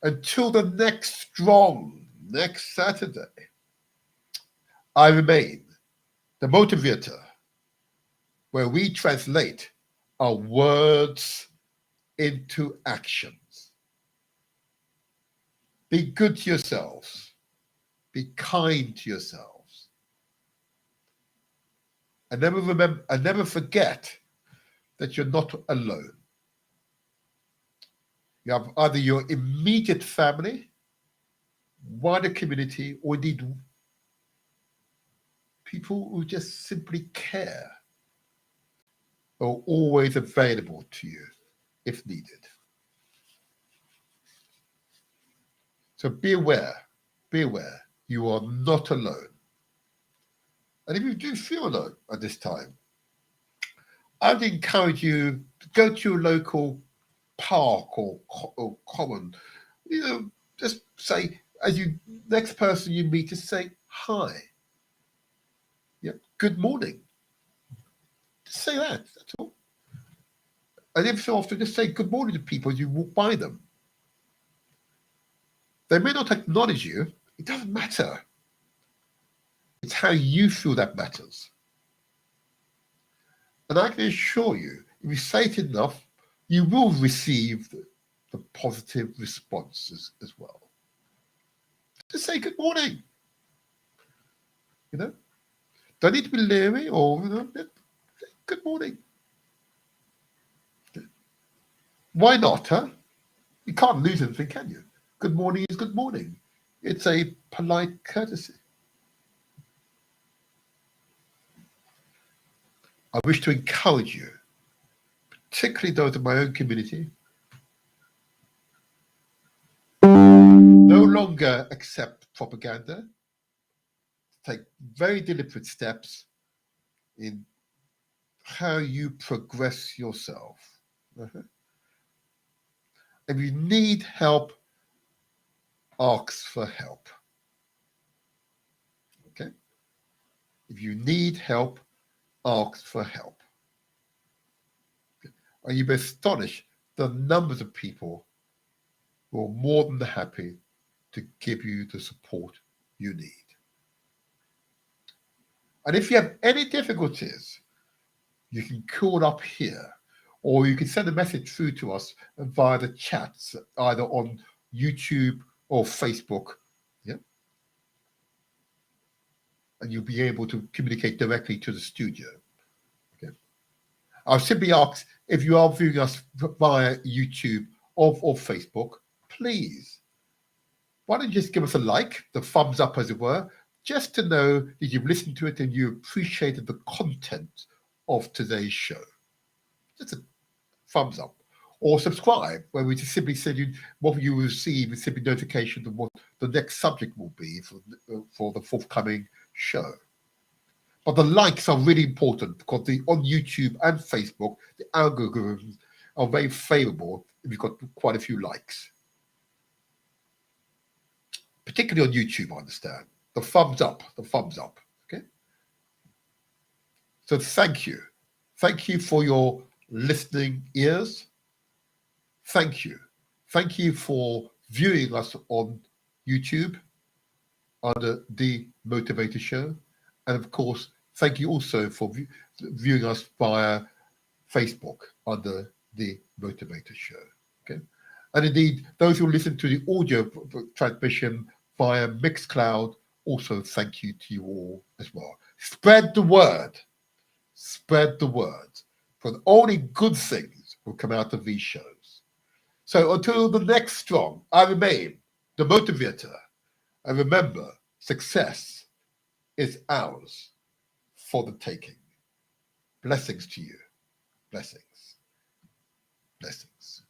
until the next Saturday, I remain the motivator, where we translate our words into actions. Be good to yourselves. Be kind to yourselves. And never forget that you're not alone. You have either your immediate family, wider community, or indeed people who just simply care, are always available to you if needed. So be aware, you are not alone. And if you do feel alone at this time, I would encourage you to go to your local park or common, just say, as you next person you meet, just say hi. Yeah, good morning. Just say that, that's all. And every so often just say good morning to people as you walk by them. They may not acknowledge you, it doesn't matter. It's how you feel that matters. And I can assure you, if you say it enough, you will receive the positive responses as well. Just say good morning. Don't need to be leery or good morning. Why not, huh? You can't lose anything, can you? Good morning is good morning. It's a polite courtesy. I wish to encourage you, particularly those in my own community, no longer accept propaganda. Take very deliberate steps in how you progress yourself. If you need help ask for help. Okay? If you need help, ask for help. Okay? And you'll be astonished the numbers of people who are more than happy to give you the support you need. And if you have any difficulties, you can call up here, or you can send a message through to us via the chats, either on YouTube or Facebook. Yeah. And you'll be able to communicate directly to the studio. Okay. I'll simply ask, if you are viewing us via YouTube or Facebook, please, why don't you just give us a like, the thumbs up as it were, just to know that you've listened to it and you appreciated the content of today's show. Just a thumbs up. Or subscribe, where we just simply send you what you will receive is simply notification of what the next subject will be for the forthcoming show. But the likes are really important because on YouTube and Facebook, the algorithms are very favorable if you've got quite a few likes. Particularly on YouTube, I understand. The thumbs up, okay? So thank you. Thank you for your listening ears. Thank you. Thank you for viewing us on YouTube under The Motivator Show. And of course, thank you also for viewing us via Facebook under The Motivator Show. Okay. And indeed, those who listen to the audio transmission via Mixcloud, also thank you to you all as well. Spread the word. Spread the word. For only good things will come out of these shows. So until the next strong, I remain the motivator. And remember, success is ours for the taking. Blessings to you. Blessings. Blessings.